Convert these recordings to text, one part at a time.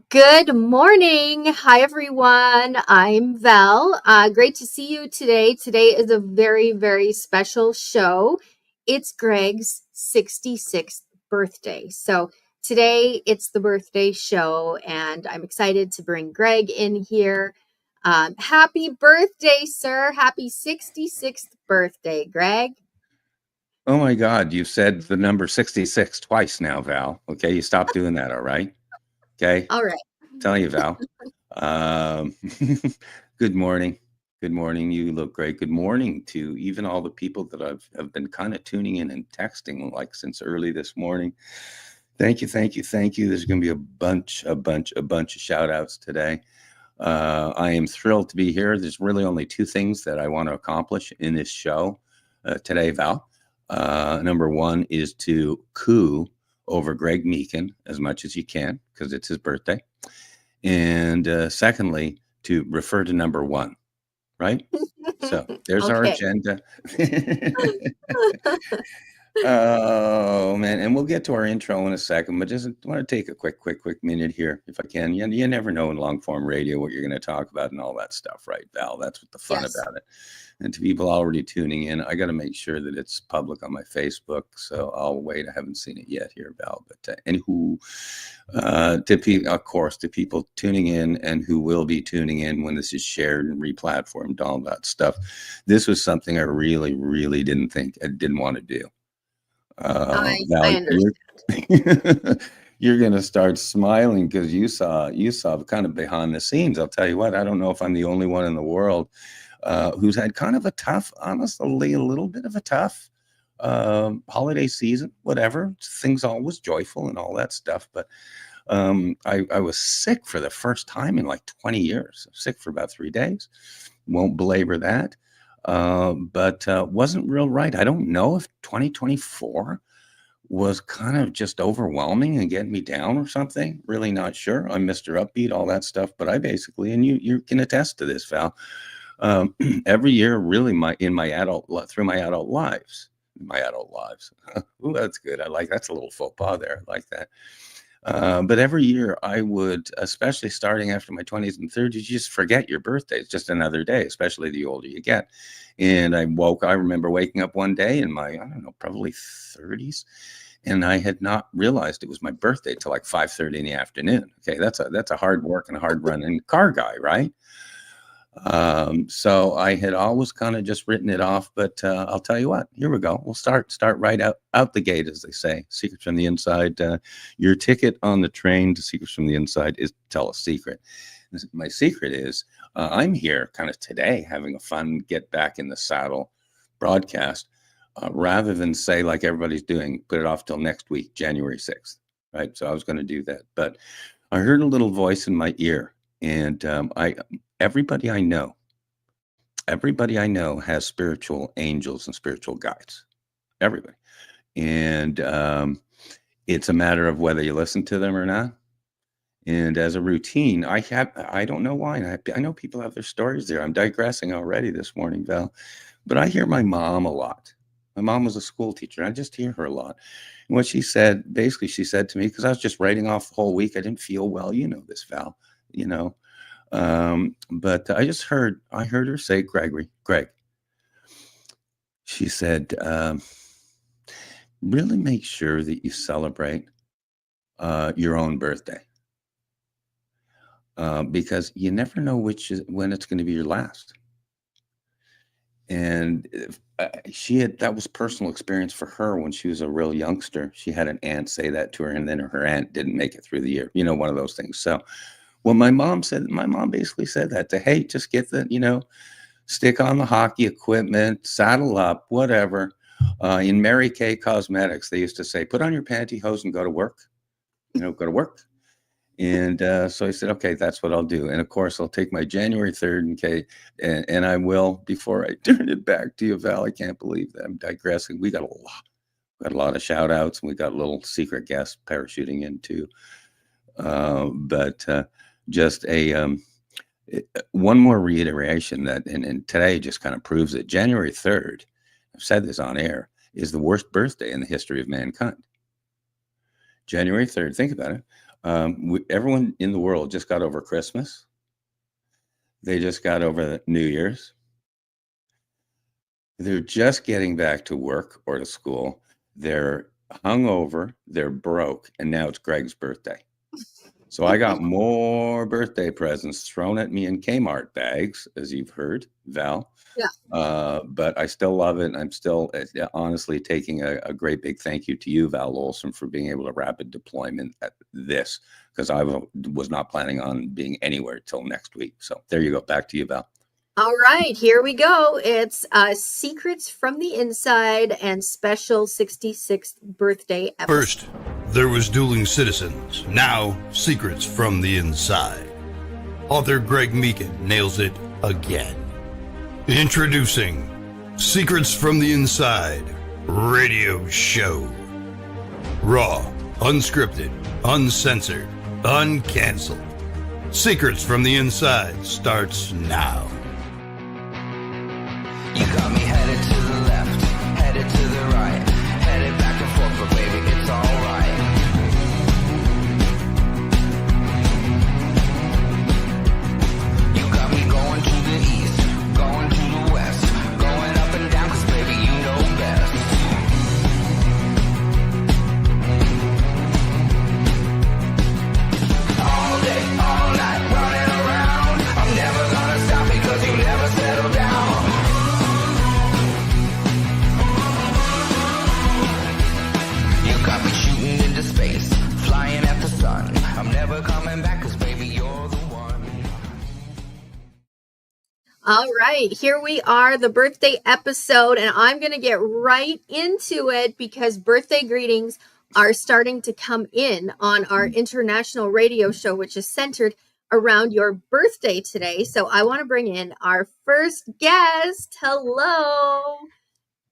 Good morning. Hi, everyone. I'm Val. Great to see you today. Today is a very, very special show. It's Greg's 66th birthday. So today it's the birthday show, and I'm excited to bring Greg in here. Happy birthday, sir. Happy 66th birthday, Greg. Oh my God, you said the number 66 twice now, Val. Okay, you stop doing that, all right? Okay, All right. tell you, Val. Um, good morning. Good morning. You look great. Good morning to even all the people that have been kind of tuning in and texting like since early this morning. Thank you, thank you, thank you. There's going to be a bunch of shout outs today. I am thrilled to be here. There's really only two things that I want to accomplish in this show today, Val. Number one is to coo over Greg Meekin as much as you can because it's his birthday. And secondly, to refer to number one, right? So there's our Okay. agenda. Oh man, and we'll get to our intro in a second, but just want to take a quick minute here, if I can. You never know in long form radio what you're going to talk about and all that stuff, right, Val? That's what the fun Yes. about it. And to people already tuning in, I got to make sure that it's public on my Facebook, so I'll wait. I haven't seen it yet here, Val. But anywho, of course, to people tuning in and who will be tuning in when this is shared and replatformed, all that stuff. This was something I really, really didn't want to do. Now I you're understand. you're gonna start smiling because you saw kind of behind the scenes. I'll tell you what, I don't know if I'm the only one in the world who's had kind of a tough, honestly, a little bit of a tough holiday season. Whatever, things always joyful and all that stuff, but I was sick for the first time in like 20 years. Sick for about 3 days. Won't belabor that. But wasn't real right. I don't know if 2024 was kind of just overwhelming and getting me down or something. Really not sure. I'm Mr. Upbeat, all that stuff. But I basically, and you can attest to this, Val. Every year, really, through my adult lives. Ooh, that's good. I like that's a little faux pas there. I like that. But every year I would, especially starting after my 20s and 30s, you just forget your birthday. It's just another day, especially the older you get. And I remember waking up one day in my, I don't know, probably 30s, and I had not realized it was my birthday till like 5:30 in the afternoon. Okay, that's a hard work and a hard running car guy, right? So I had always kind of just written it off, but I'll tell you what, here we go. We'll start right out the gate, as they say. Secrets from the inside. Your ticket on the train to Secrets from the Inside is tell a secret. My secret is I'm here kind of today having a fun get back in the saddle broadcast rather than say like everybody's doing, put it off till next week, January 6th. Right. So I was going to do that, but I heard a little voice in my ear, and everybody I know, everybody I know has spiritual angels and spiritual guides. Everybody, and it's a matter of whether you listen to them or not. And as a routine, I don't know why. I know people have their stories there. I'm digressing already this morning, Val, but I hear my mom a lot. My mom was a school teacher. I just hear her a lot. And what she said, basically, she said to me, because I was just writing off the whole week. I didn't feel well. You know this, Val. You know, but I heard her say, Greg, she said, really make sure that you celebrate your own birthday because you never know when it's going to be your last. And that was personal experience for her when she was a real youngster. She had an aunt say that to her, and then her aunt didn't make it through the year. You know, one of those things. So, well, my mom basically said that to, hey, just get stick on the hockey equipment, saddle up, whatever. In Mary Kay Cosmetics, they used to say, put on your pantyhose and go to work, go to work. And so I said, okay, that's what I'll do. And of course, I'll take my January 3rd and I will, before I turn it back to you, Val, I can't believe that I'm digressing. We got a lot of shout outs, and we got a little secret guest parachuting in too. But just one more reiteration that, and today just kind of proves it. January 3rd, I've said this on air, is the worst birthday in the history of mankind. January 3rd, think about it. Everyone in the world just got over Christmas. They just got over the New Year's. They're just getting back to work or to school. They're hungover, they're broke, and now it's Greg's birthday. So I got more birthday presents thrown at me in Kmart bags, as you've heard, Val. Yeah. But I still love it. And I'm still honestly taking a great big thank you to you, Val Olson, for being able to rapid deployment at this, because I was not planning on being anywhere till next week. So there you go. Back to you, Val. All right, here we go. It's Secrets from the Inside and special 66th birthday episode. First, there was Dueling Citizens. Now, Secrets from the Inside. Author Greg Meekin nails it again. Introducing Secrets from the Inside Radio Show. Raw, unscripted, uncensored, uncanceled. Secrets from the Inside starts now. You got me headed to the left, headed to the right, headed back and forth, but baby, it's alright. You got me going to the east, going to the west, going up and down, 'cause baby, you know best. All day, all night, running around, I'm never gonna stop because you never settle down. Got me shooting into space, flying at the sun. I'm never coming back, 'cause baby, you're the one. All right, here we are, the birthday episode, and I'm going to get right into it because birthday greetings are starting to come in on our international radio show, which is centered around your birthday today. So I want to bring in our first guest. Hello.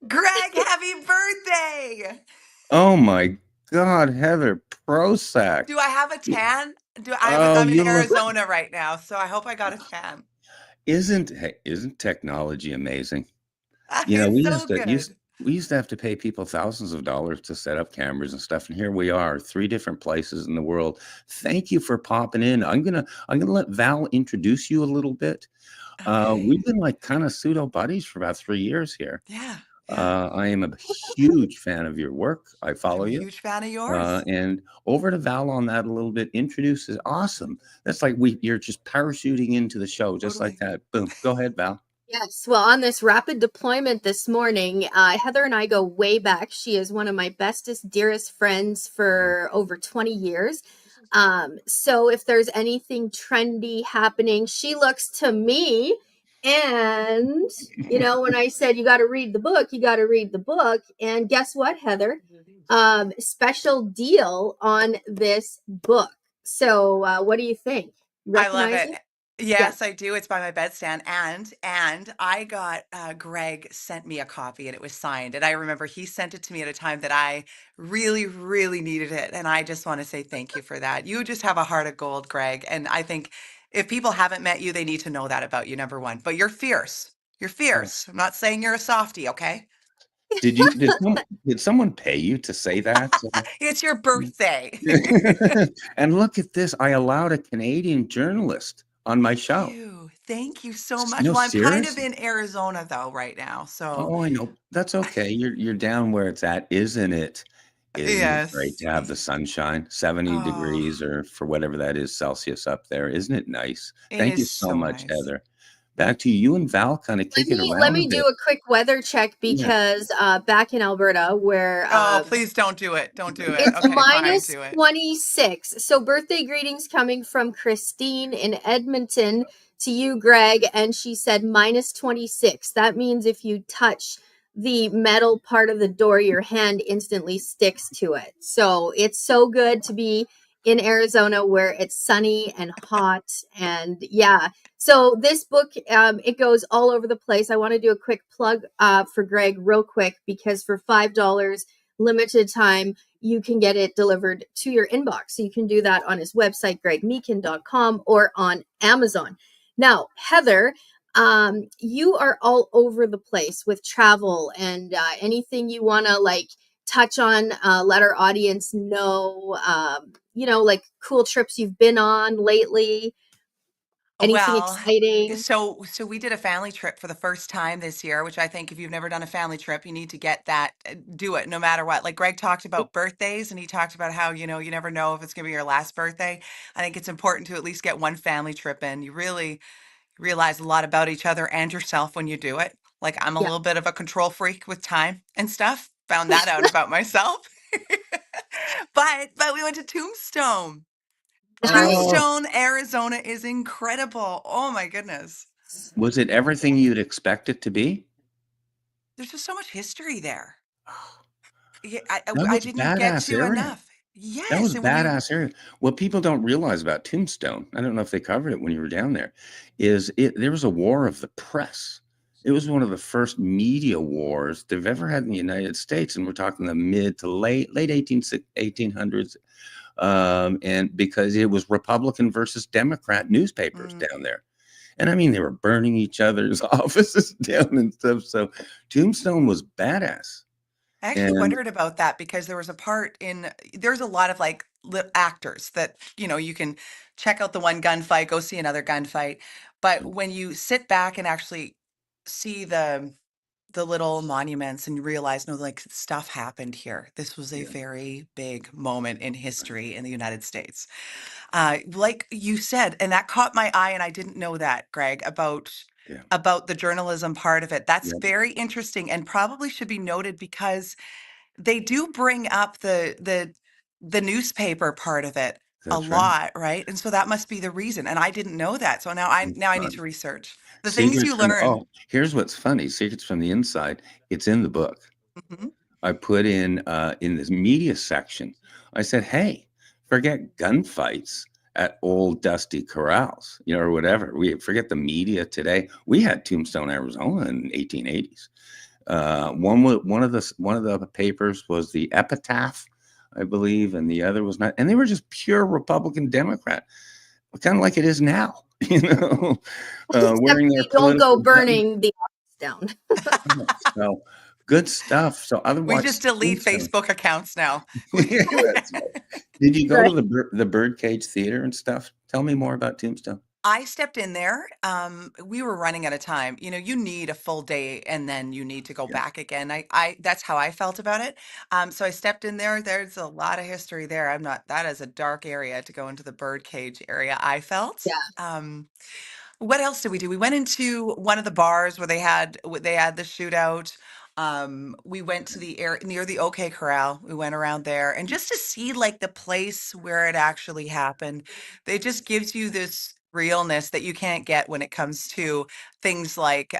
Greg, happy birthday! Oh my God, Heather, Prozac. Do I have a tan? Oh, I'm in you look- Arizona right now, so I hope I got a tan. Isn't technology amazing? You know, It's so good. we used to have to pay people thousands of dollars to set up cameras and stuff, and here we are, 3 different places in the world. Thank you for popping in. I'm gonna let Val introduce you a little bit. Okay. We've been like kind of pseudo buddies for about 3 years here. Yeah. I am a huge fan of your work. I follow I'm a you. huge fan of yours. And over to Val on that a little bit. Introduce is awesome. That's like you're just parachuting into the show just like that. Boom. Go ahead, Val. Yes, well, on this rapid deployment this morning, Heather and I go way back. She is one of my bestest, dearest friends for over 20 years. So if there's anything trendy happening, she looks to me. And, you know, when I said you got to read the book, you got to read the book. And guess what, Heather? Special deal on this book. So what do you think? I love Recognize it. Yes, I do. It's by my bedstand, and I got Greg sent me a copy, and it was signed. And I remember he sent it to me at a time that I really, really needed it, and I just want to say thank you for that. You just have a heart of gold, Greg, and I think if people haven't met you, they need to know that about you. Number one, but you're fierce. You're fierce. I'm not saying you're a softie, okay? Did someone pay you to say that? It's your birthday. And look at this. I allowed a Canadian journalist on my show. Thank you so much. No, Well, I'm kind of seriously? in Arizona though right now, so Oh, I know. That's okay. You're down where it's at, isn't it? Isn't it great yes. to have the sunshine, 70 Oh, degrees or for whatever that is Celsius up there? Isn't it nice? it Thank you is so so much, nice. Heather. Back to you. You and Val kind of kick it let around a me bit. do a quick weather check Yeah. because back in Alberta where Oh, please don't do it. Don't do it. it's Okay, fine, minus do it. 26. So birthday greetings coming from Christine in Edmonton to you, Greg, and she said minus 26. That means if you touch the metal part of the door, your hand instantly sticks to it. So it's so good to be in Arizona where it's sunny and hot. And yeah, so this book, it goes all over the place. I want to do a quick plug for Greg real quick because for $5 limited time, you can get it delivered to your inbox. So you can do that on his website, gregmeekin.com, or on Amazon. Now, Heather, you are all over the place with travel and anything you want to like touch on, let our audience know, like cool trips you've been on lately, anything Well, exciting? so we did a family trip for the first time this year, which I think if you've never done a family trip, you need to get that, do it no matter what. Like Greg talked about birthdays and he talked about how, you never know if it's going to be your last birthday. I think it's important to at least get one family trip in. You really realize a lot about each other and yourself when you do it. Like I'm a Yeah. little bit of a control freak with time and stuff. Found that out about myself. But we went to Tombstone. Nice. Oh, Tombstone, Arizona is incredible. Oh my goodness. was it everything you'd expect it to be? There's just so much history there. Yeah, That I was didn't get badass to area. enough. That was Yes, and when you badass area. What people don't realize about Tombstone, I don't know if they covered it when you were down there, is there was a war of the press. It was one of the first media wars they've ever had in the United States, and we're talking the mid to late 1800s, and because it was Republican versus Democrat newspapers mm, down there. And I mean, they were burning each other's offices down and stuff. So Tombstone was badass. I actually And wondered about that because there was a part in there's a lot of like actors that you can check out the one gunfight, go see another gunfight, but when you sit back and actually see the little monuments and you realize no, like stuff happened here. This was a yeah, very big moment in history in the United States. Like you said, and that caught my eye, and I didn't know that, Greg, yeah, about the journalism part of it. That's yeah, very interesting and probably should be noted because they do bring up the newspaper part of it a that's right. lot, right? And so that must be the reason. And I didn't know that. So now I need to research the things Secrets you from learn. here's what's funny, Secrets from the Inside, it's in the book. Mhm. I put in this media section, I said, "Hey, forget gunfights at old dusty corrals, or whatever. We forget the media today. We had Tombstone, Arizona in 1880s. One of the papers was the Epitaph, I believe, and the other was not, and they were just pure Republican Democrat, kind of like it is now, Except wearing their you don't go political button. burning the office down. So good stuff. So I We just watched delete Tombstone. Facebook accounts now. Yeah, that's right. Did you go to Right. the Birdcage Theater and stuff? Tell me more about Tombstone. I stepped in there. We were running out of time. You need a full day and then you need to go Yeah, back again. I that's how I felt about it. So I stepped in there. There's a lot of history there. That is a dark area to go into the birdcage area, I felt. Yeah. What else did we do? We went into one of the bars where they had the shootout. We went to the air near the OK Corral. We went around there and just to see like the place where it actually happened. It just gives you this realness that you can't get when it comes to things like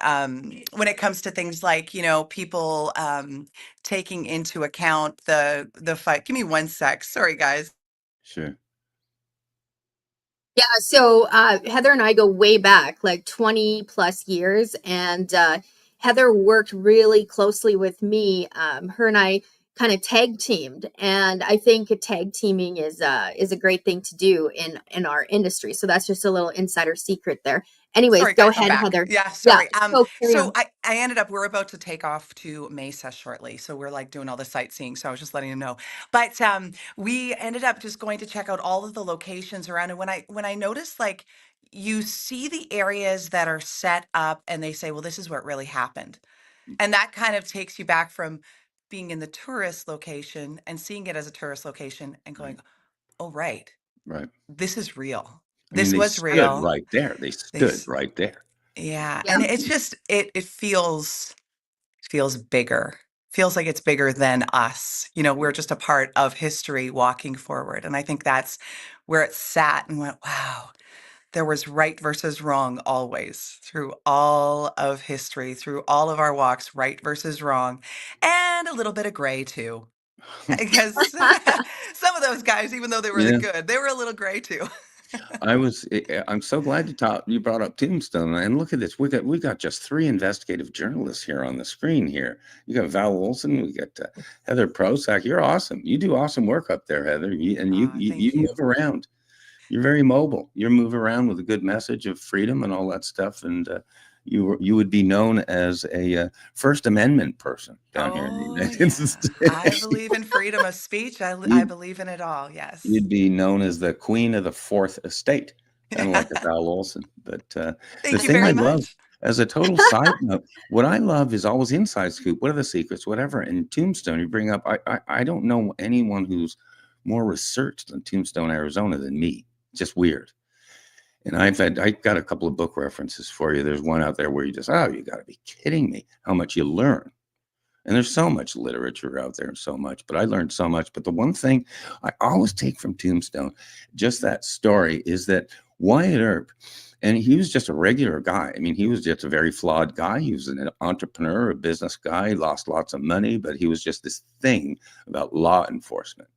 people taking into account the fight. Give me one sec. Sorry, guys. sure. Yeah, so Heather and I go way back, like 20 plus years, and Heather worked really closely with me. Her and I kind of tag teamed, and I think tag teaming is a great thing to do in our industry. So that's just a little insider secret there. Anyways, Sorry, go guys, I'm ahead, back. Heather. Yeah, Yeah, sorry. so carry So on. I ended up we're about to take off to Mesa shortly. So we're like doing all the sightseeing. So I was just letting you know. But we ended up just going to check out all of the locations around. And when I noticed like you see the areas that are set up and they say, well, this is where it really happened. And that kind of takes you back from being in the tourist location and seeing it as a tourist location and Right, going, oh, right, right. this is real. I mean, This they was stood real. right there. They They stood right there. Yeah, Yeah. and it's just it feels bigger. Feels like it's bigger than us. We're just a part of history walking forward. And I think that's where it sat and went, wow, there was right versus wrong always through all of history, through all of our walks, right versus wrong, and a little bit of gray too. Because some of those guys, even though they were the Yeah. good, they were a little gray too. I'm so glad you brought up Tombstone. And look at this. We got just three investigative journalists here on the screen here. You got Val Olson, we got Heather Prosack. You're awesome. You do awesome work up there, Heather. You Thank you. move around. You're very mobile. You move around with a good message of freedom and all that stuff. And you would be known as a First Amendment person down here in the Oh, United yeah. I States. believe in freedom of speech. I You'd, believe in it all. Yes. you'd be known as the Queen of the Fourth Estate, kind of like a Val Olson. But the Thank you thing I very love, much. as a total side note, what I love is always inside scoop. What are the secrets? Whatever. And Tombstone, you bring up. I don't know anyone who's more researched in Tombstone, Arizona than me. Just weird. And I got a couple of book references for you. There's one out there where you just, oh, you got to be kidding me how much you learn. And there's so much literature out there and so much, but I learned so much. But the one thing I always take from Tombstone, just that story, is that Wyatt Earp, and he was just a regular guy. I mean, he was just a very flawed guy. He was an entrepreneur, a business guy, he lost lots of money, but he was just this thing about law enforcement.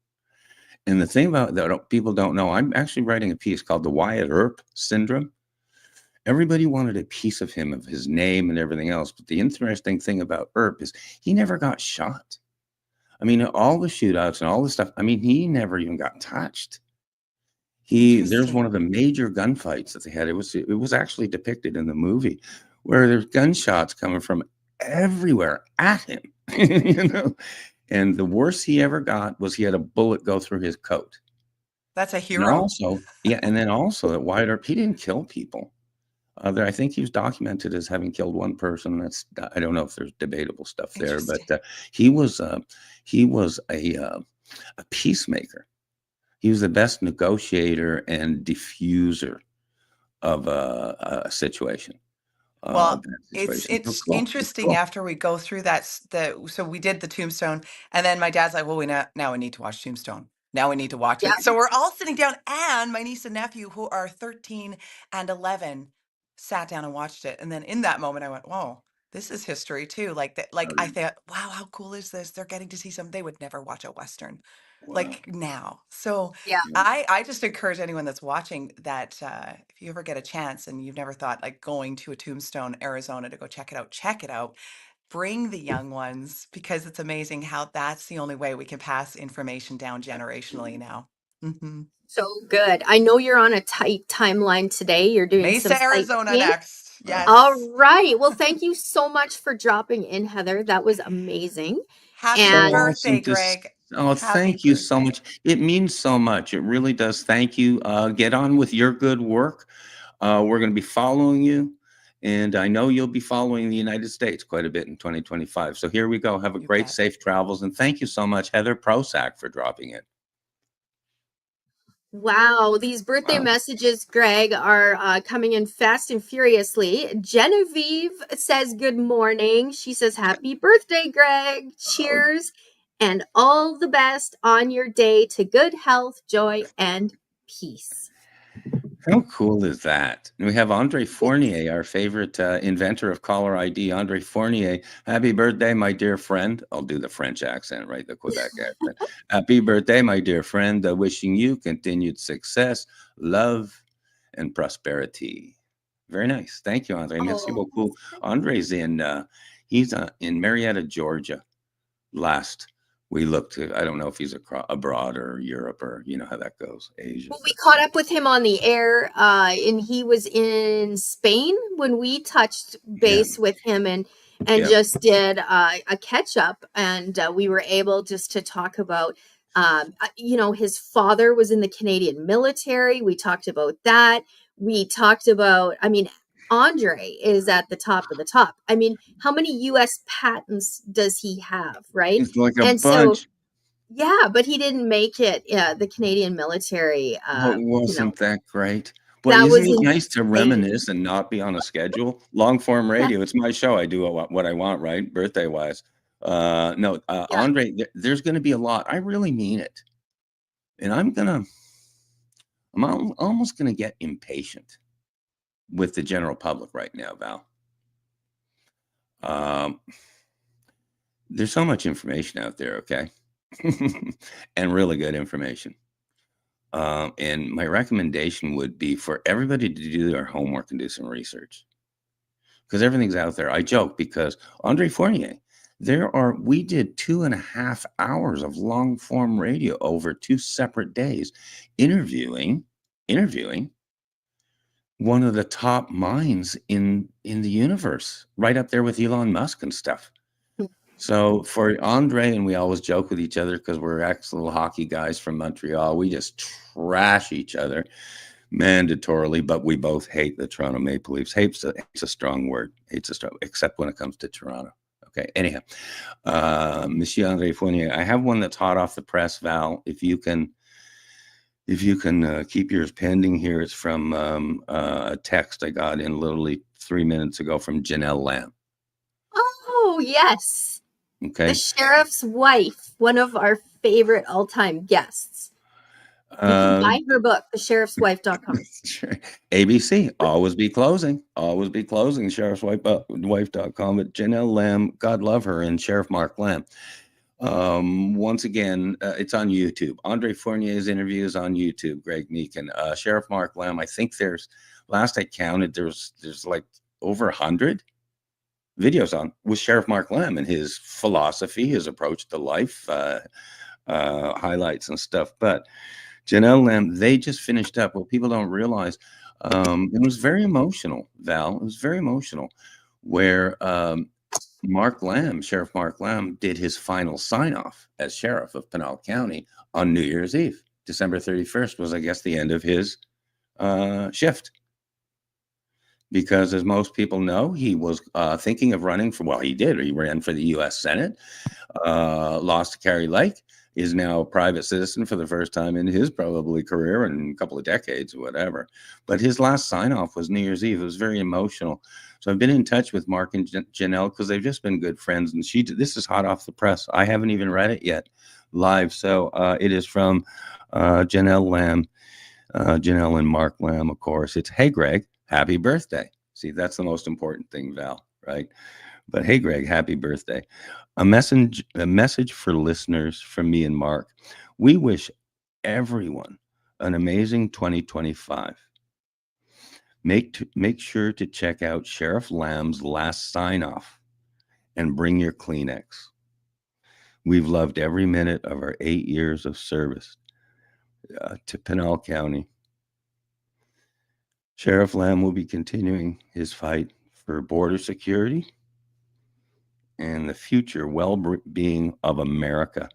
And the thing about that people don't know, I'm actually writing a piece called the Wyatt Earp Syndrome. Everybody wanted a piece of him, of his name and everything else. But the interesting thing about Earp is he never got shot. I mean, all the shootouts and all the stuff, I mean, he never even got touched. There's one Interesting. of the major gunfights that they had. It was actually depicted in the movie where there's gunshots coming from everywhere at him, you know. And the worst he ever got was he had a bullet go through his coat. That's a And hero. also, yeah, and then also that Wyatt Earp, he didn't kill people. I think he was documented as having killed one person. I don't know if there's debatable stuff there, but Interesting. he was a peacemaker. He was the best negotiator and diffuser of a situation. Well, Bad it's situation. So it's cool. It's interesting cool. after we go through that so we did the Tombstone, and then my dad's like, "Well, now we need to watch Tombstone. Now we need to watch Yeah. it." So we're all sitting down, and my niece and nephew, who are 13 and 11, sat down and watched it. And then in that moment, I went, "Whoa, this is history too." Like that, like I thought, "Wow, how cool is this? They're getting to see something they would never watch a Western." Wow. Like now. So Yeah. Yeah. I just encourage anyone that's watching that if you ever get a chance and you've never thought like going to a Tombstone, Arizona to go check it out, check it out. Bring the young ones because it's amazing how that's the only way we can pass information down generationally now. Hmm. So good. I know you're on a tight timeline today. You're doing some Mesa, Arizona sightseeing. next. All Yes. right. Well, thank you so much for dropping in, Heather. That was amazing. Happy So And birthday, awesome to Greg. Happy thank you so birthday. much. It means so much. It really does. Thank you. Get on with your good work. We're going to be following you, and I know you'll be following the United States quite a bit in 2025. So here we go. Have a You great, bet. safe travels, and thank you so much, Heather Prosack, for dropping in. wow, these birthday Wow. messages, Greg, are coming in fast and furiously. Genevieve says good morning. She says, Happy birthday, Greg. Oh, Cheers and all the best on your day to good health, joy, and peace. how cool is that? And we have Andre Fournier, our favorite inventor of caller ID. Andre Fournier, happy birthday, my dear friend. I'll do the French accent, right? The Quebec accent. Happy birthday, my dear friend. Wishing you continued success, love, and prosperity. Very nice. Thank you, Andre. Merci Oh, beaucoup. Andre's he's in Marietta, Georgia. Last we looked at, I don't know if he's abroad or Europe or you know how that goes, Asia. well, we caught up with him on the air, and he was in Spain when we touched Yeah, base with him and yeah. just did a catch up, and we were able just to talk about, his father was in the Canadian military. We talked about that. We talked about, I mean, Andre is at the top of the top. I mean, how many U.S. patents does he have, right? It's like a And so bunch. yeah, but he didn't make it, the Canadian military, Oh, wasn't that great? Boy, that isn't was it nice to insane. reminisce and not be on a schedule? Long form Yeah, radio. It's my show. I do what I want, right? Birthday wise. No, yeah. Andre, there's going to be a lot. I really mean it. And almost going to get impatient with the general public right now, Val. Um, there's so much information out there, okay? And really good information. And my recommendation would be for everybody to do their homework and do some research because everything's out there. I joke because Andre Fournier, we did 2.5 hours of long form radio over 2 separate days, interviewing one of the top minds in the universe, right up there with Elon Musk and stuff. So for Andre, and we always joke with each other because we're ex-little hockey guys from Montreal. We just trash each other mandatorily, but we both hate the Toronto Maple Leafs. Hate's a strong word. Hate's a strong, except when it comes to Toronto. Okay. Anyhow, Monsieur Andre Fournier, I have one that's hot off the press, Val. If you can keep yours pending here, it's from a text I got in literally 3 minutes ago from Janelle Lamb. Oh, yes. Okay. The sheriff's wife, one of our favorite all-time guests. You can buy her book, thesheriffswife.com. Sure. ABC, always be closing, sheriffswife.com. But Janelle Lamb, God love her, and Sheriff Mark Lamb. Once again, it's on YouTube. Andre Fournier's interview is on YouTube. Greg Meekin, Sheriff Mark Lamb. I think last I counted, there's like over 100 videos on with Sheriff Mark Lamb and his philosophy, his approach to life, highlights and stuff. But Janelle Lamb, they just finished up. What people don't realize, it was very emotional, Val. It was very emotional, where Sheriff Mark Lamb, did his final sign-off as sheriff of Pinal County on New Year's Eve. December 31st was, I guess, the end of his shift. Because as most people know, he was thinking of running for, well, he did. He ran for the U.S. Senate, lost to Carrie Lake, is now a private citizen for the first time in his probably career in a couple of decades or whatever. But his last sign-off was New Year's Eve. It was very emotional. So I've been in touch with Mark and Janelle because they've just been good friends. And this is hot off the press. I haven't even read it yet live. So it is from Janelle Lamb, Janelle and Mark Lamb, of course. It's, hey, Greg, happy birthday. See, that's the most important thing, Val, right? But hey, Greg, happy birthday. A message for listeners from me and Mark. We wish everyone an amazing 2025. Make sure to check out Sheriff Lamb's last sign-off and bring your Kleenex. We've loved every minute of our 8 years of service to Pinal County. Sheriff Lamb will be continuing his fight for border security and the future well-being of America.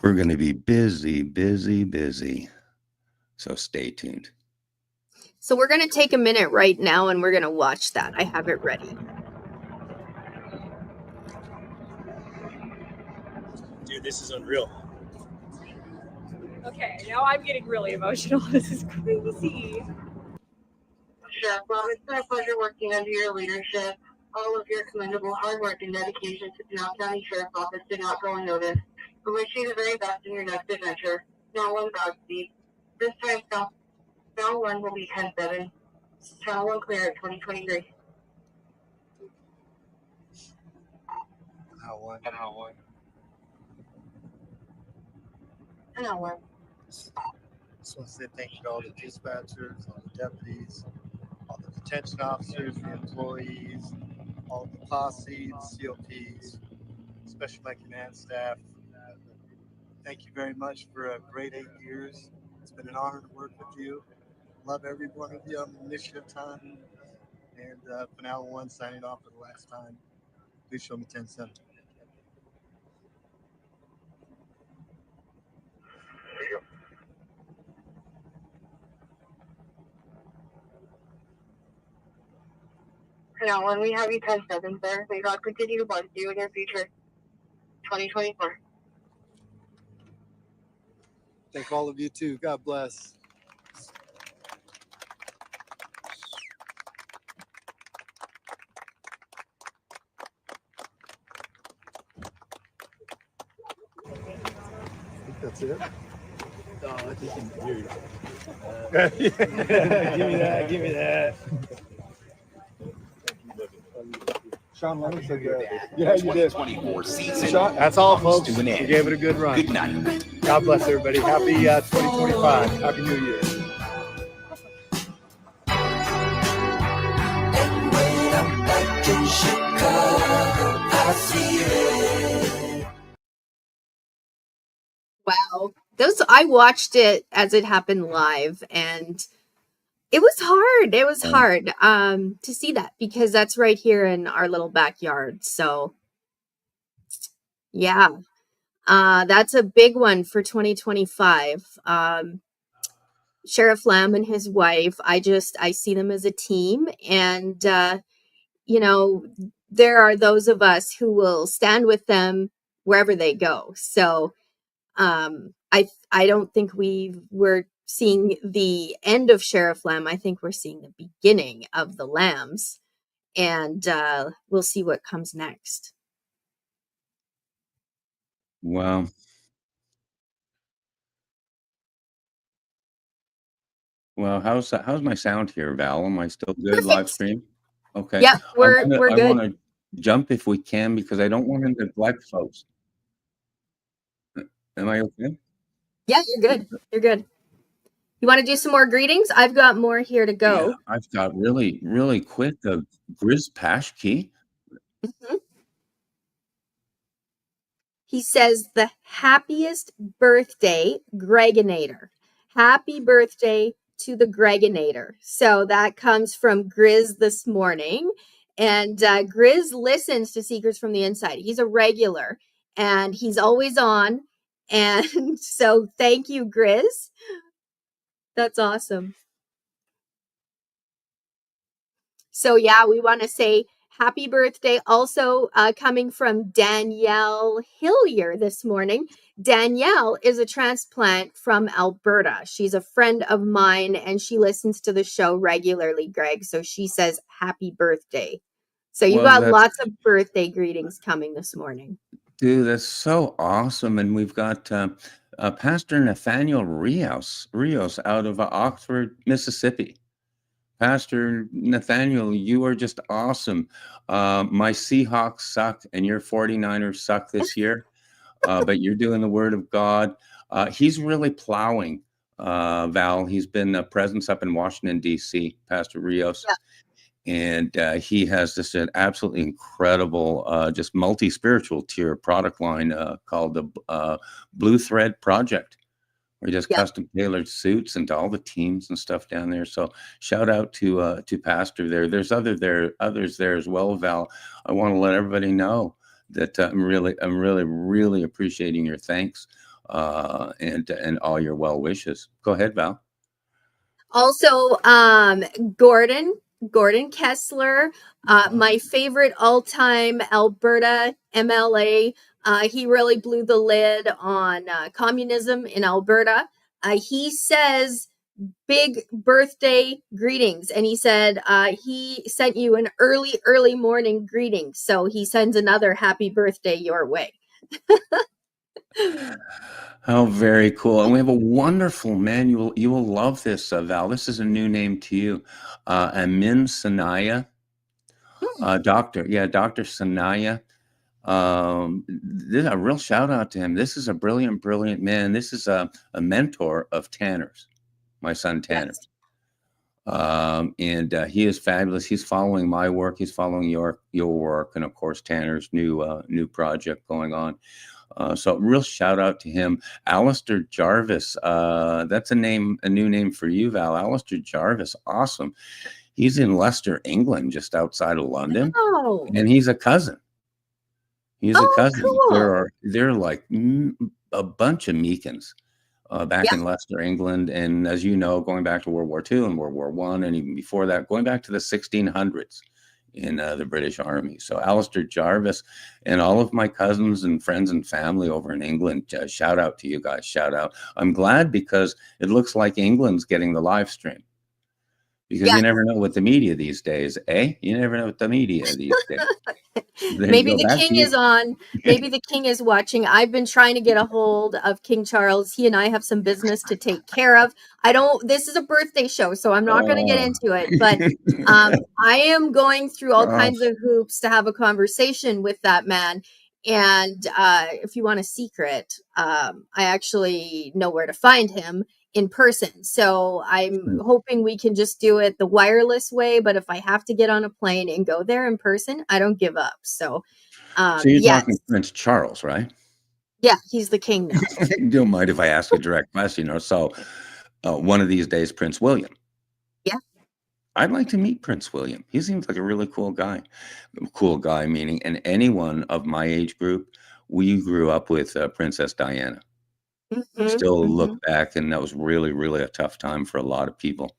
We're going to be busy, busy, busy. So stay tuned. So we're going to take a minute right now and we're going to watch that. I have it ready. Dude, this is unreal. Okay, now I'm getting really emotional. This is crazy. Sheriff Bob, it's been a pleasure working under your leadership. All of your commendable hard work and dedication to Pinal County Sheriff's Office did not go unnoticed. We wish you the very best in your next adventure. Now one Godspeed. This time, Channel 1 will be 10-7. Channel 1 clear at 2023. How one. Channel 1. Just want to say thank you to all the dispatchers, all the deputies, all the detention officers, the employees, all the posse, the COPs, especially my command staff. Thank you very much for a great 8 years. It's been an honor to work with you. Love every one of you on the initiative time. And Pinal 1 signing off for the last time. Please show me 10-7. Channel 1, we have you 10-7, sir. May God continue to bless you in your future. 2024. Thank all of you too. God bless. I think that's it. No, I think he's weird. Give me that. Sean Lennon said that. Yeah, you did. 24 season. Sean, that's all, folks. To an We end. gave it a good run. Good night. God bless everybody. Happy 2025. Happy New Year. Wow. I watched it as it happened live, and It was hard. It was Yeah. hard to see that because that's right here in our little backyard. So yeah, that's a big one for 2025. Sheriff Lamb and his wife, I see them as a team, and you know, there are those of us who will stand with them wherever they go. So I don't think we're seeing the end of Sheriff Lamb. I think we're seeing the beginning of the Lambs, and we'll see what comes next. Wow. Well, how's my sound here, Val? Am I still good live Perfect. stream? Okay. Yep, we're I good. wanna jump if we can because I don't wanna neglect folks. Am I okay? Yeah, you're good. You're good. You want to do some more greetings? I've got more here to Yeah, go. I've got really, really quick, Grizz Paschke. Mhm. He says the happiest birthday, Greginator. Happy birthday to the Greginator. So that comes from Grizz this morning. And Grizz listens to Secrets from the Inside. He's a regular and he's always on. And so thank you, Grizz. That's awesome. So yeah, we want to say happy birthday. Also coming from Danielle Hillier this morning. Danielle is a transplant from Alberta. She's a friend of mine and she listens to the show regularly, Greg. So she says happy birthday. So you Well, got lots of birthday greetings coming this morning. dude, that's so awesome. And we've got Pastor Nathaniel Rios out of Oxford, Mississippi. Pastor Nathaniel, you are just awesome. My Seahawks suck and your 49ers suck this year, but you're doing the word of God. He's really plowing, Val. He's been a presence up in Washington, D.C., Pastor Rios. Yeah. And he has just an absolutely incredible, just multi-spiritual tier product line called the Blue Thread Project. We just Yeah. custom tailored suits and to all the teams and stuff down there. So shout out to Pastor there. There's others there as well, Val. I want to let everybody know that I'm really appreciating your thanks and all your well wishes. Go ahead, Val. Also, Gordon Kessler, my favorite all-time Alberta MLA. He really blew the lid on communism in Alberta. He says big birthday greetings, and he said he sent you an early morning greeting. So he sends another happy birthday your way. Oh, very cool. And we have a wonderful man. You will love this, Val. This is a new name to you. Amin Sanaya. Dr. Sanaya. This a real shout out to him. This is a brilliant man. This is a mentor of Tanner's, my son Tanner. Yes. And he is fabulous. He's following my work. He's following your work, and of course Tanner's new project going on. So real shout out to him. Alistair Jarvis. That's a new name for you, Val. Alistair Jarvis. Awesome. He's in Leicester, England, just outside of London. Oh. And he's a cousin. He's a cousin. Cool. They're like a bunch of Meekins back in Leicester, England. And as you know, going back to World War II and World War I, and even before that, going back to the 1600s in the British Army. So Alistair Jarvis and all of my cousins and friends and family over in England, shout out to you guys. Shout out. I'm glad because it looks like England's getting the live stream. Because you never know with the media these days, eh? You never know with the media these days. Maybe the king is on. Maybe the king is watching. I've been trying to get a hold of King Charles. He and I have some business to take care of. This is a birthday show, so I'm not going to get into it. But I am going through all kinds of hoops to have a conversation with that man. And if you want a secret, I actually know where to find him in person. So I'm hoping we can just do it the wireless way. But if I have to get on a plane and go there in person, I don't give up. So you're talking Prince Charles, right? Yeah, he's the king now. Don't mind if I ask a direct question or so. One of these days, Prince William. Yeah. I'd like to meet Prince William. He seems like a really cool guy. Cool guy, meaning, and anyone of my age group, we grew up with Princess Diana. Still look back, and that was really, really a tough time for a lot of people.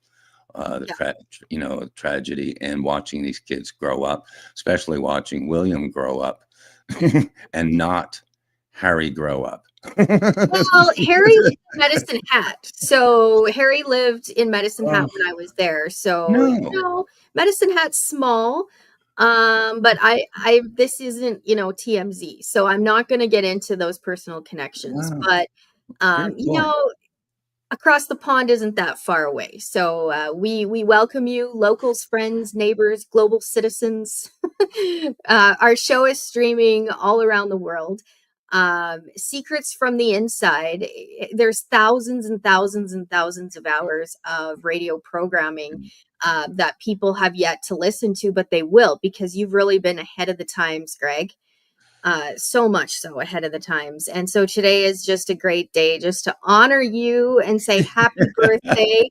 Tragedy, and watching these kids grow up, especially watching William grow up, and not Harry grow up. Well, Harry lived in Medicine Hat. So Harry lived in Medicine Hat when I was there. So, No. Medicine Hat's small. But this isn't, TMZ. So I'm not going to get into those personal connections. Wow. But, Very cool. across the pond isn't that far away. So we welcome you, locals, friends, neighbors, global citizens. Our show is streaming all around the world. Secrets from the Inside. There's thousands and thousands and thousands of hours of radio programming that people have yet to listen to, but they will, because you've really been ahead of the times, Greg. So much so ahead of the times. And so today is just a great day just to honor you and say happy birthday.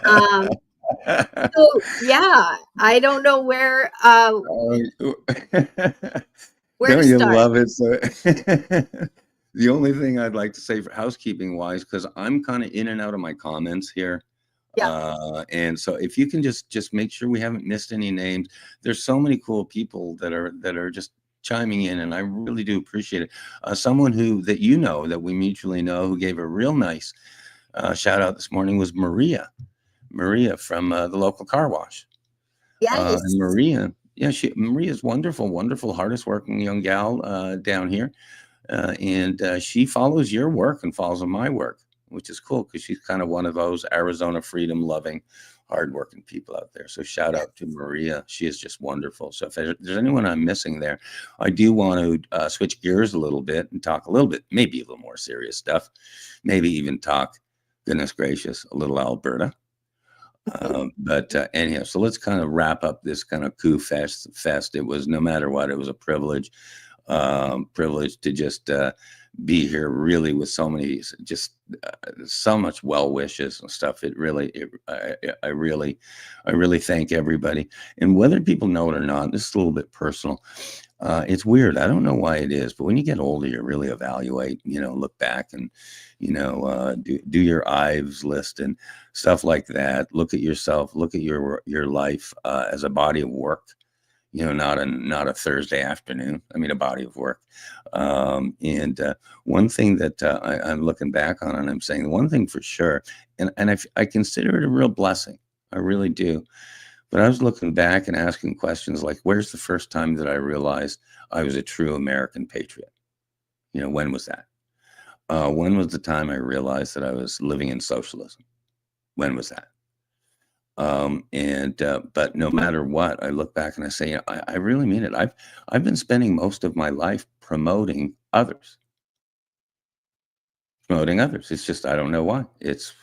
So yeah, I don't know where where Don't to you start. love it? So the only thing I'd like to say for housekeeping wise, because I'm kind of in and out of my comments here. And so if you can just make sure we haven't missed any names. There's so many cool people that are just chiming in, and I really do appreciate it. Someone that that we mutually know, who gave a real nice shout out this morning was Maria from the local car wash. Yes. And Maria's wonderful, hardest working young gal down here. And she follows your work and follows my work, which is cool, because she's kind of one of those Arizona freedom loving, hardworking people out there. So shout out to Maria. She is just wonderful. So if there's anyone I'm missing there, I do want to switch gears a little bit and talk a little bit, maybe a little more serious stuff, maybe even talk, goodness gracious, a little Alberta. But anyhow, so let's kind of wrap up this kind of coup fest. It was, no matter what, it was a privilege to just be here, really, with so many, just so much well wishes and stuff. I really thank everybody. And whether people know it or not, this is a little bit personal. It's weird. I don't know why it is, but when you get older, you really evaluate, look back and, do your Ives list and stuff like that. Look at yourself, look at your life as a body of work, not a Thursday afternoon. I mean, a body of work. And one thing that I'm looking back on, and I'm saying one thing for sure, and I consider it a real blessing. I really do. But I was looking back and asking questions like, where's the first time that I realized I was a true American patriot? When was that? When was the time I realized that I was living in socialism? When was that? But no matter what, I look back and I say, I really mean it. I've been spending most of my life promoting others. It's just, I don't know why. It's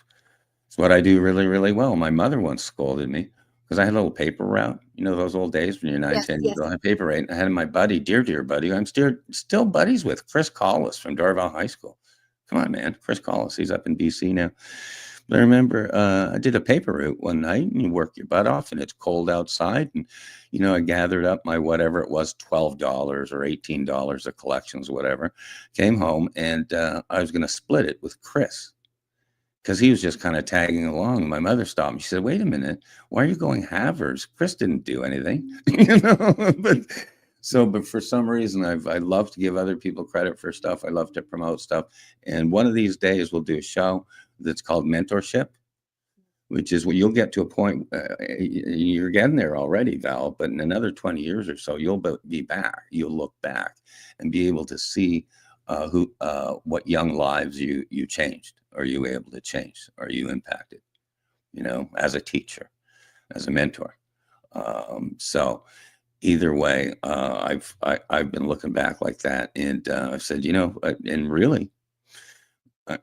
what I do really, really well. My mother once scolded me because I had a little paper route. Those old days when you're 9, 10 years old, I had paper route. I had my buddy, dear buddy, I'm still buddies with, Chris Collis from Dorval High School. Come on, man. Chris Collis, he's up in BC now. But I remember I did a paper route one night, and you work your butt off, and it's cold outside. And, I gathered up my whatever it was, $12 or $18 of collections, whatever, came home, and I was going to split it with Chris, because he was just kind of tagging along. My mother stopped me. She said, wait a minute, why are you going halvers? Chris didn't do anything, But for some reason, I love to give other people credit for stuff. I love to promote stuff. And one of these days we'll do a show that's called Mentorship, which is when you'll get to a point, you're getting there already, Val, but in another 20 years or so, you'll be back. You'll look back and be able to see what young lives you changed. Are you able to change? Are you impacted, as a teacher, as a mentor? So either way, I've been looking back like that, and I've said, and really,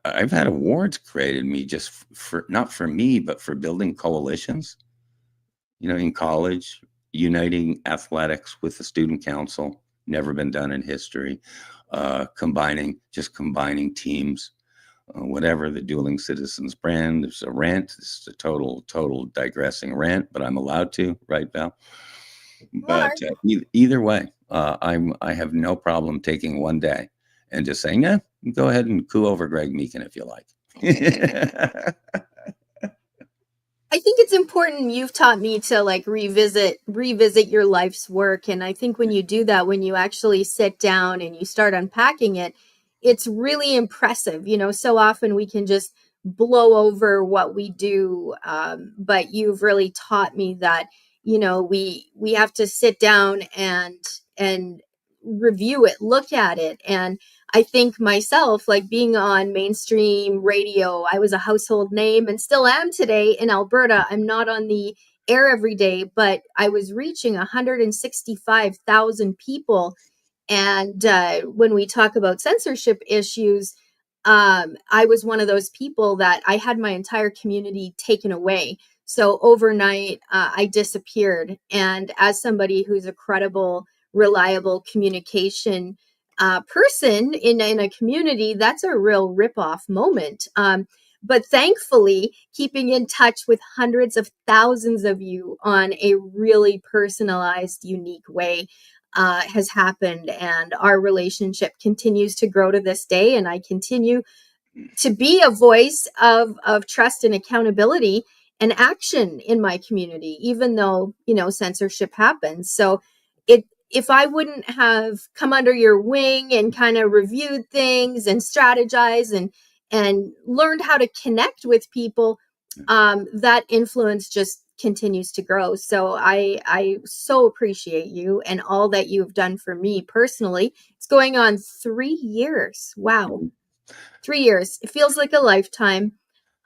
I've had awards created me just for, not for me, but for building coalitions, in college, uniting athletics with the student council, never been done in history, combining teams, whatever, the Dueling Citizens brand. There's a rant. This is a total digressing rant, but I'm allowed to, right, Val? But either way, I have no problem taking one day and just saying, yeah, go ahead and coo over Greg Meekin if you like. I think it's important. You've taught me to like revisit your life's work. And I think when you do that, when you actually sit down and you start unpacking it, it's really impressive. So often we can just blow over what we do. But you've really taught me that, we have to sit down and review it, look at it. And I think myself, like being on mainstream radio, I was a household name and still am today in Alberta. I'm not on the air every day, but I was reaching 165,000 people. And when we talk about censorship issues, I was one of those people that I had my entire community taken away. So overnight, I disappeared. And as somebody who's a credible, reliable communication person in a community, that's a real ripoff moment. But thankfully, keeping in touch with hundreds of thousands of you on a really personalized, unique way has happened. And our relationship continues to grow to this day. And I continue to be a voice of trust and accountability and action in my community, even though, censorship happens. So if I wouldn't have come under your wing and kind of reviewed things and strategized and learned how to connect with people, that influence just continues to grow. So I so appreciate you and all that you've done for me personally. It's going on 3 years. Wow. 3 years. It feels like a lifetime.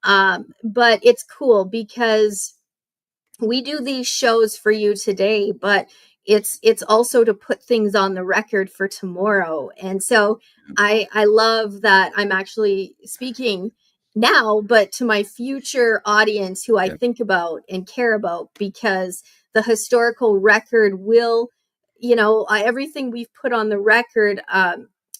But it's cool because we do these shows for you today, but it's also to put things on the record for tomorrow. And so I love that I'm actually speaking now, but to my future audience who I think about and care about, because the historical record will, everything we've put on the record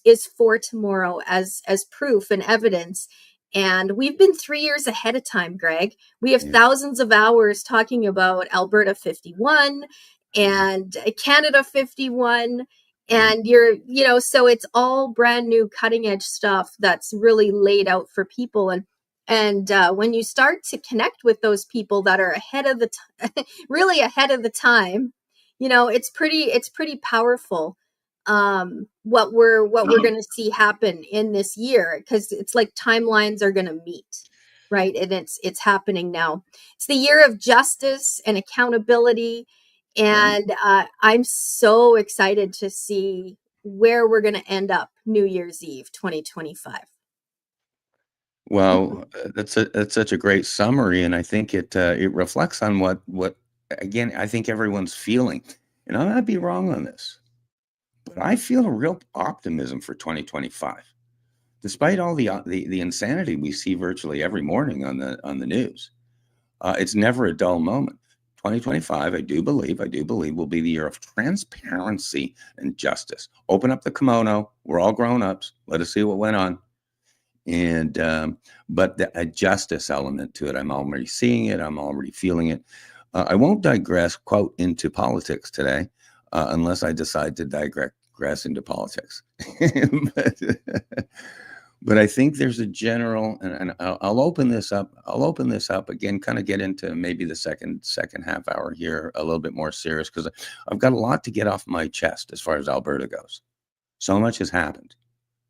is for tomorrow as proof and evidence. And we've been 3 years ahead of time, Greg. We have thousands of hours talking about Alberta 51 and Canada 51. And so it's all brand new cutting edge stuff that's really laid out for people. And when you start to connect with those people that are ahead of the really ahead of the time, it's pretty powerful. What we're going to see happen in this year, because it's like timelines are going to meet, right? And it's happening now. It's the year of justice and accountability. And I'm so excited to see where we're going to end up New Year's Eve 2025. Well, that's such a great summary, and I think it reflects on what again I think everyone's feeling. And I might be wrong on this, but I feel a real optimism for 2025, despite all the insanity we see virtually every morning on the news. It's never a dull moment. 2025, I do believe will be the year of transparency and justice. Open up the kimono. We're all grown-ups. Let us see what went on. And but a justice element to it. I'm already seeing it. I'm already feeling it. I won't digress, quote, into politics today, unless I decide to digress into politics. But I think there's a general, and I'll open this up. I'll open this up again, kind of get into maybe the second half hour here a little bit more serious, because I've got a lot to get off my chest as far as Alberta goes. So much has happened.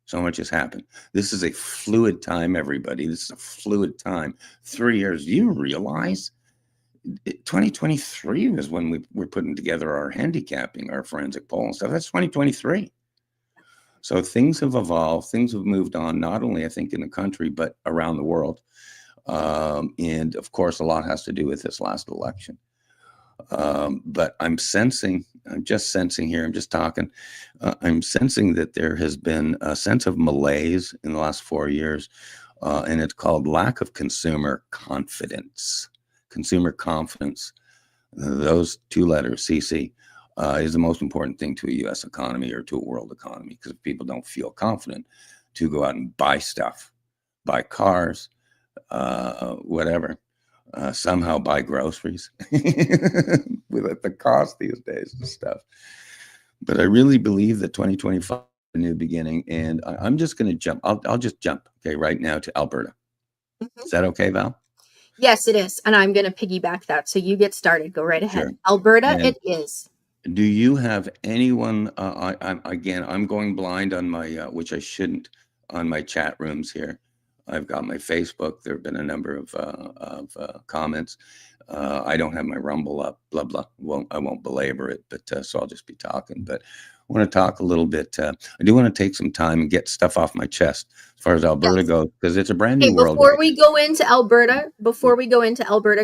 So much has happened. This is a fluid time, everybody. This is a fluid time. 3 years. You realize 2023 was when we were putting together our handicapping, our forensic poll and stuff. That's 2023. So things have evolved. Things have moved on, not only, I think, in the country, but around the world. And, of course, a lot has to do with this last election. But I'm just sensing here, I'm just talking, I'm sensing that there has been a sense of malaise in the last 4 years, and it's called lack of consumer confidence. Consumer confidence, those two letters, CC, is the most important thing to a U.S. economy or to a world economy, because if people don't feel confident to go out and buy stuff, buy cars, whatever. Somehow buy groceries with the cost these days and stuff. But I really believe that 2025 is a new beginning, and I'm just going to jump. I'll just jump, okay, right now to Alberta. Mhm. Is that okay, Val? Yes, it is. And I'm going to piggyback that. So you get started. Go right ahead. Sure. Alberta, And it is. do you have anyone? I'm going blind on my, which I shouldn't, on my chat rooms here. I've got my Facebook. There have been a number of comments. I don't have my Rumble up. Blah blah. I won't belabor it, but so I'll just be talking. But I want to talk a little bit. I do want to take some time and get stuff off my chest as far as Alberta Yes. goes, because it's a brand Hey, new world. before we go into Alberta,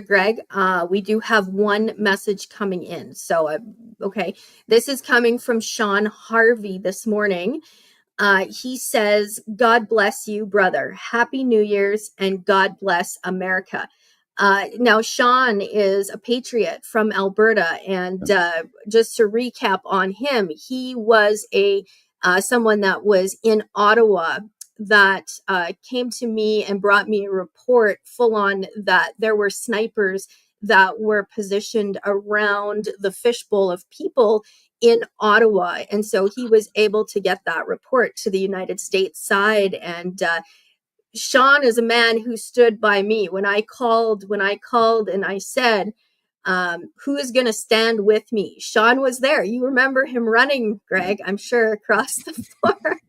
Greg, we do have one message coming in. So, okay, this is coming from Sean Harvey this morning. He says, God bless you, brother. Happy New Year's and God bless America. Now, Sean is a patriot from Alberta. And just to recap on him, he was someone that was in Ottawa that came to me and brought me a report full on that there were snipers that were positioned around the fishbowl of people in Ottawa. And so he was able to get that report to the United States side. And Sean is a man who stood by me when I called and I said, who is going to stand with me? Sean was there. You remember him running, Greg, I'm sure, across the floor.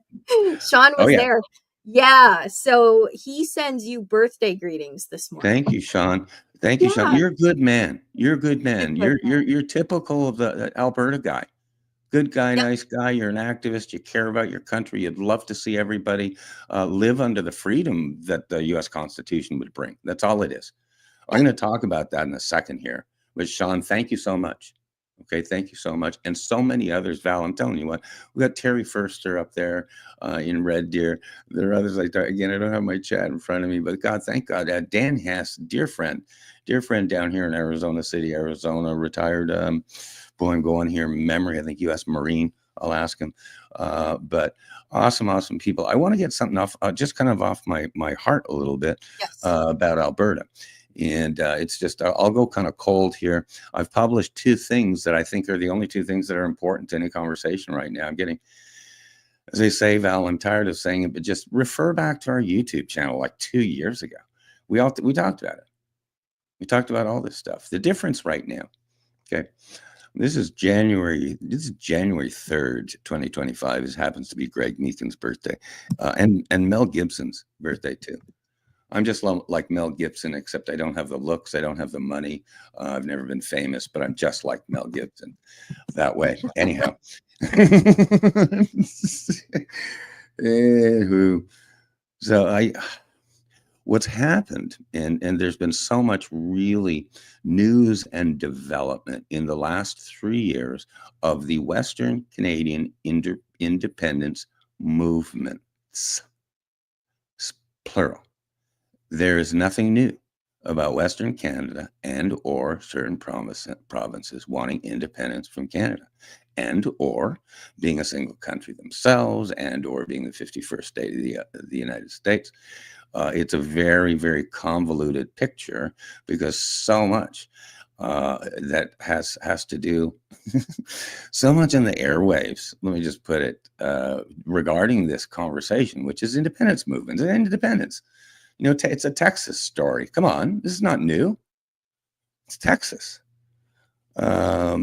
Sean was there. Yeah. So he sends you birthday greetings this morning. Thank you, Sean. Thank you, Sean. You're a good man. You're a good man. You're typical of the Alberta guy. Good guy, nice guy. You're an activist. You care about your country. You'd love to see everybody live under the freedom that the U.S. Constitution would bring. That's all it is. I'm going to talk about that in a second here. But Sean, thank you so much. Okay, thank you so much. And so many others, Val, I'm telling you what, we got Terry Furster up there in Red Deer. There are others like that. Again, I don't have my chat in front of me, but God, thank God. Dan Hess, dear friend down here in Arizona City, Arizona, retired, boy, I'm going here, memory, I think U.S. Marine. I'll ask him. But awesome people. I want to get something off, just kind of off my heart a little bit about Alberta. And it's just, I'll go kind of cold here. I've published two things that I think are the only two things that are important to any conversation right now. I'm getting, as they say, Val, I'm tired of saying it, but just refer back to our YouTube channel like 2 years ago. We talked about it. We talked about all this stuff. The difference right now, okay, this is January 3rd, 2025. This happens to be Greg Meekin's birthday and Mel Gibson's birthday too. I'm just like Mel Gibson, except I don't have the looks. I don't have the money. I've never been famous, but I'm just like Mel Gibson that way. Anyhow. So what's happened, and there's been so much really news and development in the last 3 years of the Western Canadian independence movements, plural. There is nothing new about Western Canada and or certain provinces wanting independence from Canada and or being a single country themselves and or being the 51st state of the United States. It's a very, very convoluted picture because so much that has to do so much in the airwaves, let me just put it, regarding this conversation, which is independence movements and independence. You know, it's a Texas story. Come on, this is not new. It's Texas. But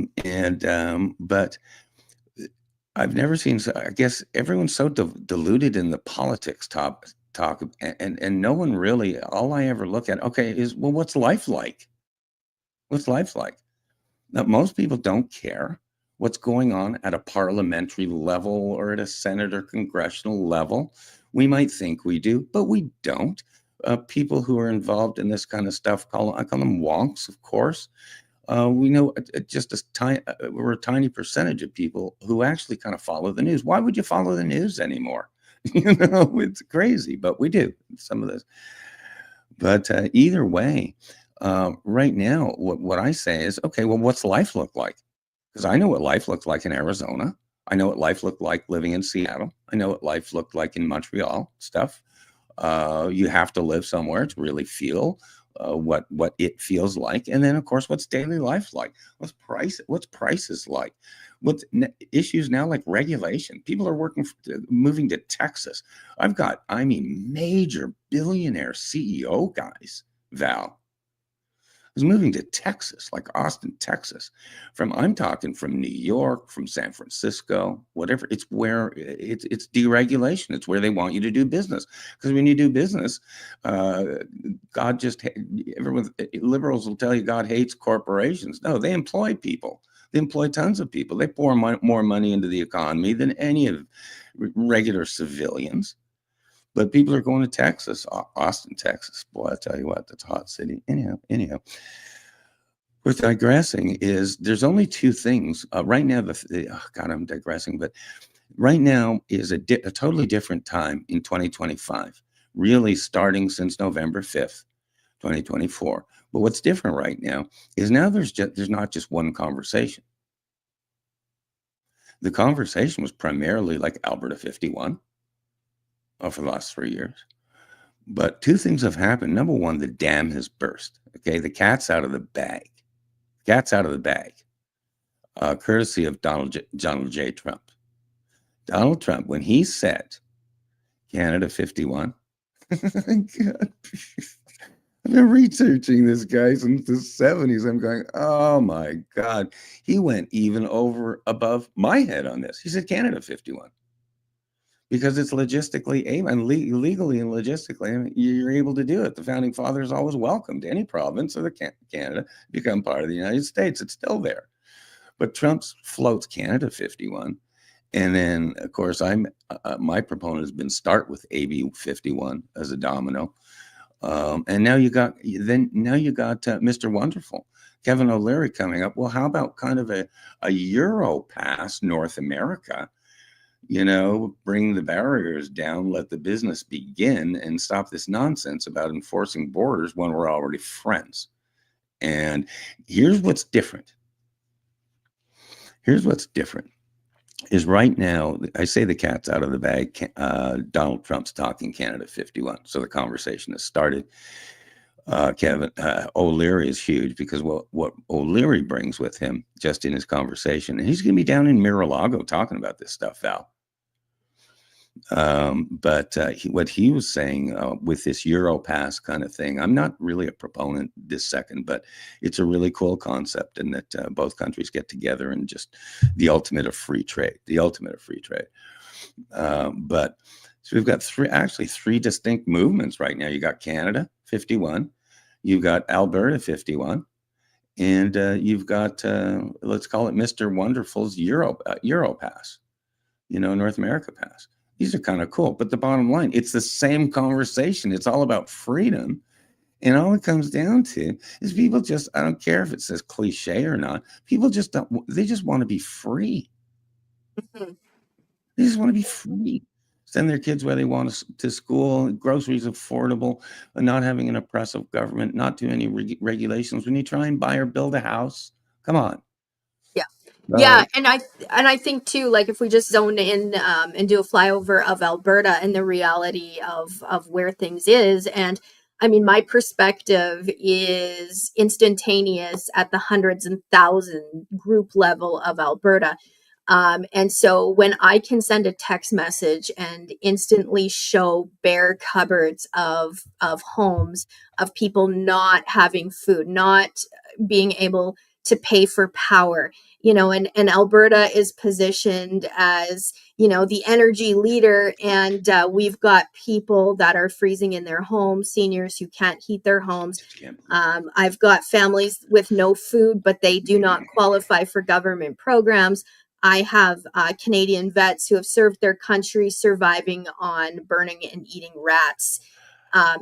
I've never seen, I guess everyone's so deluded in the politics talk, and no one really, all I ever look at, okay, is, well, what's life like? What's life like? Now, most people don't care what's going on at a parliamentary level or at a Senate or congressional level. We might think we do, but we don't. People who are involved in this kind of stuff, I call them wonks, of course. We know just we're a tiny percentage of people who actually kind of follow the news. Why would you follow the news anymore? You know, it's crazy, but we do some of this. But either way, right now, what I say is, okay, well, what's life look like? Because I know what life looked like in Arizona. I know what life looked like living in Seattle. I know what life looked like in Montreal, stuff. You have to live somewhere to really feel what it feels like, and then of course, what's daily life like? What's prices like? What's issues now like regulation? People are moving to Texas. I've got, I mean, major billionaire CEO guys, Val, who's moving to Texas, like Austin, Texas. I'm talking from New York, from San Francisco, whatever. It's where it's deregulation. It's where they want you to do business. Because when you do business, God just everyone liberals will tell you God hates corporations. No, they employ people. They employ tons of people. They pour more money into the economy than any of regular civilians. But people are going to Texas, Austin, Texas. Boy, I tell you what, that's a hot city. Anyhow, we're digressing. There's only two things right now. God, I'm digressing, but right now is a totally different time in 2025. Really, starting since November 5th, 2024. But what's different right now is now there's not just one conversation. The conversation was primarily like Alberta 51. For the last 3 years. But two things have happened. Number one, the dam has burst. Okay, the cat's out of the bag. Courtesy of Donald J. Trump. Donald Trump, when he said Canada 51, God, I've been researching this guy since the 70s. I'm going, oh my God. He went even above my head on this. He said Canada 51. Because it's logistically and legally and logistically, you're able to do it. The founding fathers always welcomed any province of Canada become part of the United States. It's still there. But Trump floats Canada 51. And then, of course, my proponent has been start with AB 51 as a domino. And now you got Mr. Wonderful, Kevin O'Leary coming up. Well, how about kind of a Euro pass North America? Bring the barriers down, let the business begin, and stop this nonsense about enforcing borders when we're already friends. And here's what's different. Is right now, I say the cat's out of the bag. Donald Trump's talking Canada 51. So the conversation has started. Kevin O'Leary is huge because what O'Leary brings with him just in his conversation, and he's going to be down in Mar-a-Lago talking about this stuff, Val. But what he was saying with this Euro pass kind of thing, I'm not really a proponent this second, but it's a really cool concept, and that both countries get together and just the ultimate of free trade. But so we've got three distinct movements right now. You got Canada 51, you've got Alberta 51, and you've got let's call it Mr. Wonderful's Euro pass, North America pass. These are kind of cool. But the bottom line, it's the same conversation. It's all about freedom. And all it comes down to is people just, I don't care if it says cliche or not, people just they just want to be free. Mhm. They just want to be free. Send their kids where they want to school, groceries affordable, not having an oppressive government, not do any regulations. When you try and buy or build a house, come on. Yeah, and I think too, like if we just zone in and do a flyover of Alberta and the reality of where things is, and I mean my perspective is instantaneous at the hundreds and thousand group level of Alberta. And so when I can send a text message and instantly show bare cupboards of homes, of people not having food, not being able to pay for power, and Alberta is positioned as, the energy leader. And we've got people that are freezing in their homes, seniors who can't heat their homes. I've got families with no food, but they do not qualify for government programs. I have Canadian vets who have served their country surviving on burning and eating rats.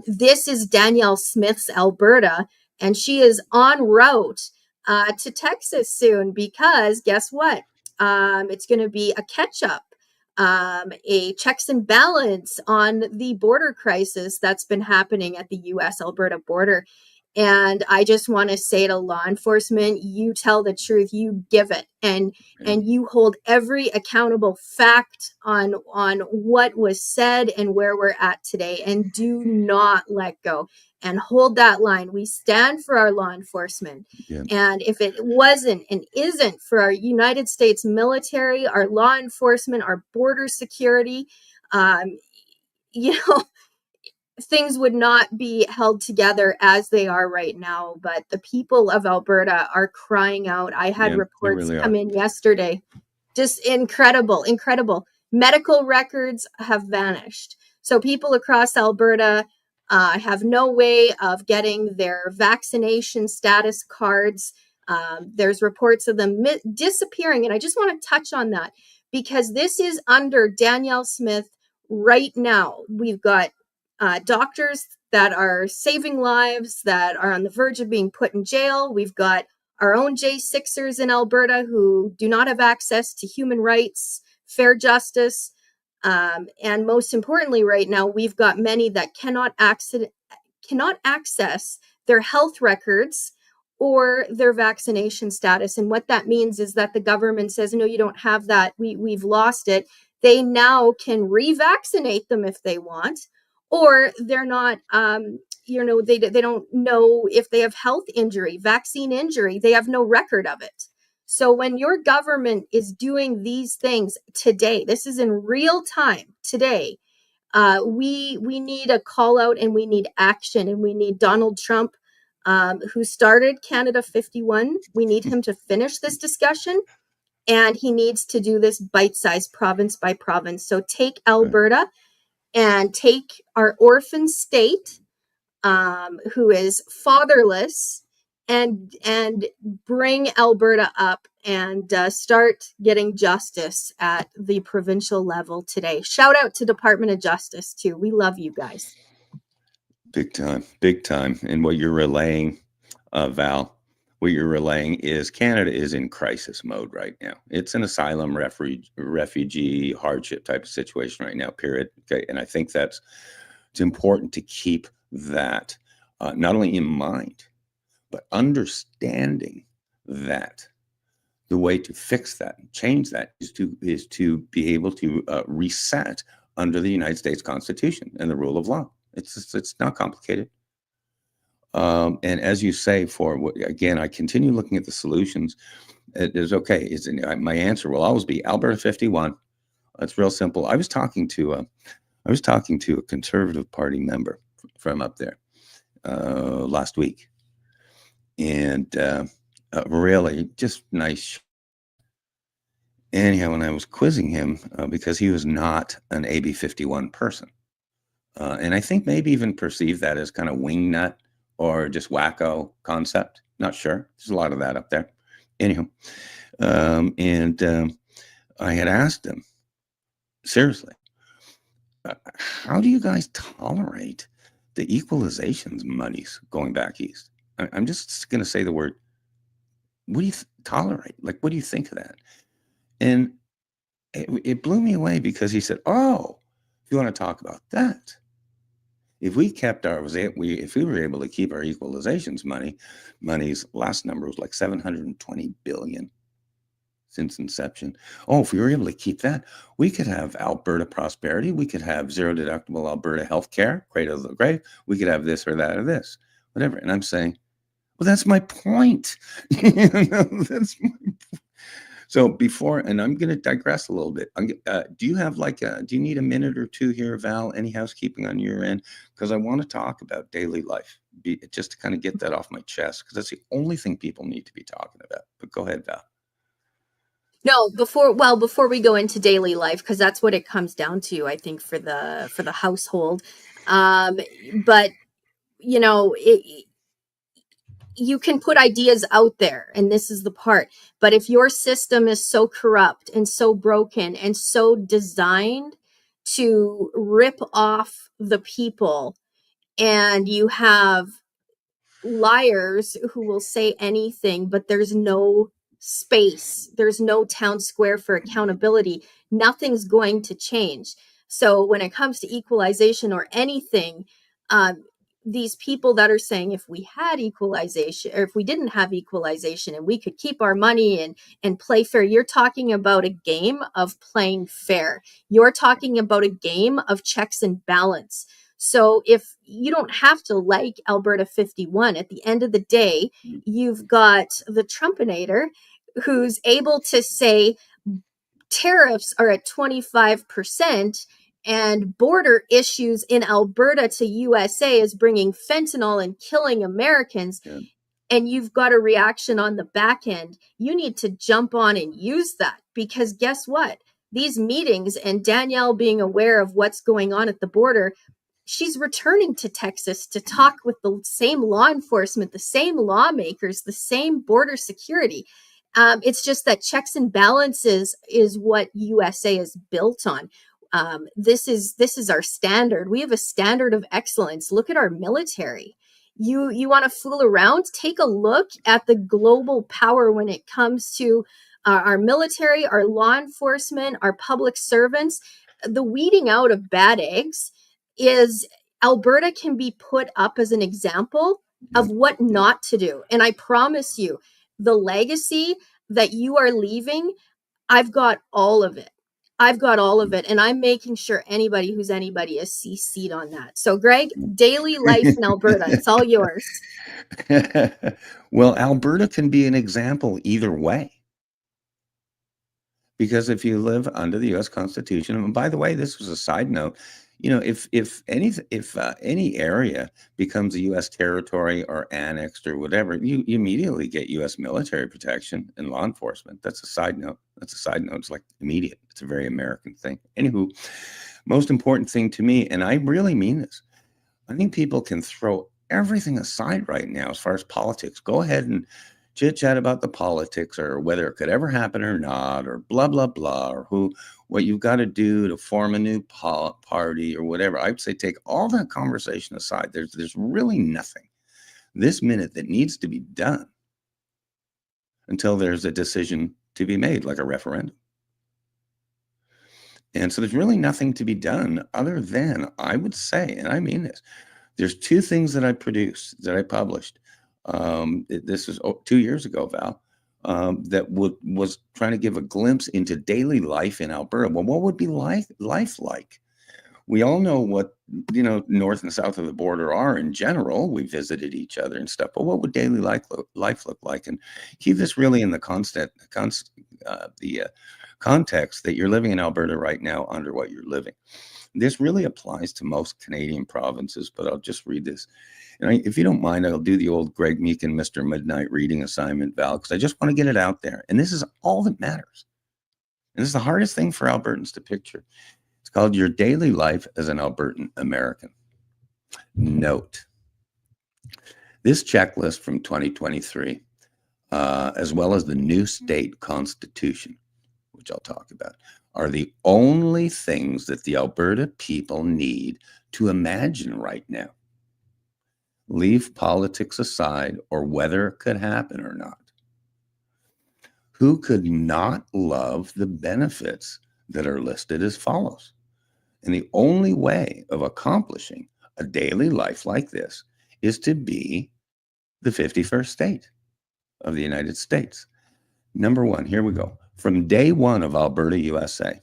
This is Danielle Smith's Alberta, and she is en route to Texas soon because guess what? It's going to be a catch-up, a checks and balance on the border crisis that's been happening at the U.S.-Alberta border. And I just want to say to law enforcement, you tell the truth, you give it, and you hold every accountable fact on what was said and where we're at today, and do not let go, and hold that line. We stand for our law enforcement. Yeah. And if it wasn't and isn't for our United States military, our law enforcement, our border security, you know, things would not be held together as they are right now. But the people of Alberta are crying out. I had Yeah, they reports really come are. in yesterday. Just incredible, incredible. Medical records have vanished. So people across Alberta have no way of getting their vaccination status cards. There's reports of them disappearing. And I just want to touch on that because this is under Danielle Smith right now. We've got doctors that are saving lives, that are on the verge of being put in jail. We've got our own J6ers in Alberta who do not have access to human rights, fair justice. And most importantly, right now, we've got many that cannot access their health records or their vaccination status. And what that means is that the government says, no, you don't have that. We've lost it. They now can revaccinate them if they want, or they're not, they don't know if they have health injury, vaccine injury. They have no record of it. So when your government is doing these things today, this is in real time today, we need a call out and we need action, and we need Donald Trump, who started Canada 51. We need him to finish this discussion, and he needs to do this bite-sized province by province. So take Alberta and take our orphan state, who is fatherless, and bring Alberta up and start getting justice at the provincial level today. Shout out to Department of Justice too. We love you guys. Big time, big time. And what you're relaying, Val, what you're relaying is Canada is in crisis mode right now. It's an asylum, refugee hardship type of situation right now, period. Okay. And I think it's important to keep that not only in mind, but understanding that the way to fix that, change that, is to be able to reset under the United States Constitution and the rule of law. It's not complicated. And as you say, again, I continue looking at the solutions. It is okay. My answer will always be Alberta 51. That's real simple. I was talking to a Conservative Party member from up there last week, and really just nice. Anyhow, when I was quizzing him, because he was not an AB 51 person, and I think maybe even perceived that as kind of wingnut or just wacko concept. Not sure. There's a lot of that up there. Anyhow, I had asked him, seriously, how do you guys tolerate the equalizations monies going back east? I'm just going to say the word. What do you tolerate? Like, what do you think of that? And it blew me away because he said, oh, if you want to talk about that, if we were able to keep our equalizations money's last number was like 720 billion since inception. Oh, if we were able to keep that, we could have Alberta prosperity. We could have zero deductible Alberta healthcare, cradle to the grave. We could have this or that or this, whatever. And I'm saying, well, that's my point. That's my point. So and I'm going to digress a little bit. Do you need a minute or two here, Val? Any housekeeping on your end? Because I want to talk about daily life, just to kind of get that off my chest, because that's the only thing people need to be talking about. But go ahead, Val. No, before we go into daily life, because that's what it comes down to, I think, for the household. But you can put ideas out there, and this is the part. But if your system is so corrupt and so broken and so designed to rip off the people, and you have liars who will say anything, but there's no space, there's no town square for accountability, nothing's going to change. So when it comes to equalization or anything, these people that are saying if we had equalization, or if we didn't have equalization and we could keep our money and play fair, you're talking about a game of playing fair. You're talking about a game of checks and balance. So if you don't have to like Alberta 51, at the end of the day, you've got the Trumpinator who's able to say tariffs are at 25% and border issues in Alberta to USA is bringing fentanyl and killing Americans. Yeah. And you've got a reaction on the back end. You need to jump on and use that, because guess what? These meetings and Danielle being aware of what's going on at the border, she's returning to Texas to talk with the same law enforcement, the same lawmakers, the same border security. It's just that checks and balances is what USA is built on. This is our standard. We have a standard of excellence. Look at our military. You want to fool around? Take a look at the global power when it comes to our military, our law enforcement, our public servants. The weeding out of bad eggs is Alberta can be put up as an example of what not to do. And I promise you, the legacy that you are leaving, I've got all of it. And I'm making sure anybody who's anybody is CC'd on that. So Greg, daily life in Alberta, it's all yours. Well, Alberta can be an example either way. Because if you live under the U.S. Constitution, and by the way, this was a side note, if any area becomes a U.S. territory or annexed or whatever, you immediately get U.S. military protection and law enforcement. That's a side note. It's like immediate. It's a very American thing. Anywho, most important thing to me, and I really mean this, I think people can throw everything aside right now as far as politics. Go ahead and chit chat about the politics or whether it could ever happen or not, or blah, blah, blah, or what you've got to do to form a new party or whatever. I'd say take all that conversation aside. There's really nothing this minute that needs to be done until there's a decision to be made, like a referendum. And so there's really nothing to be done other than, I would say, and I mean this, there's two things that I published. This is 2 years ago, Val, that was trying to give a glimpse into daily life in Alberta. Well, what would be life like? We all know what, north and south of the border are in general. We visited each other and stuff, but what would daily life look like? And keep this really in the context that you're living in Alberta right now under what you're living. This really applies to most Canadian provinces, but I'll just read this. And if you don't mind, I'll do the old Greg Meekin, Mr. Midnight reading assignment, Val, because I just want to get it out there. And this is all that matters. And this is the hardest thing for Albertans to picture. It's called Your Daily Life as an Albertan American. Note, this checklist from 2023, as well as the new state constitution, which I'll talk about, are the only things that the Alberta people need to imagine right now. Leave politics aside or whether it could happen or not. Who could not love the benefits that are listed as follows? And the only way of accomplishing a daily life like this is to be the 51st state of the United States. Number one, here we go. From day one of Alberta, USA,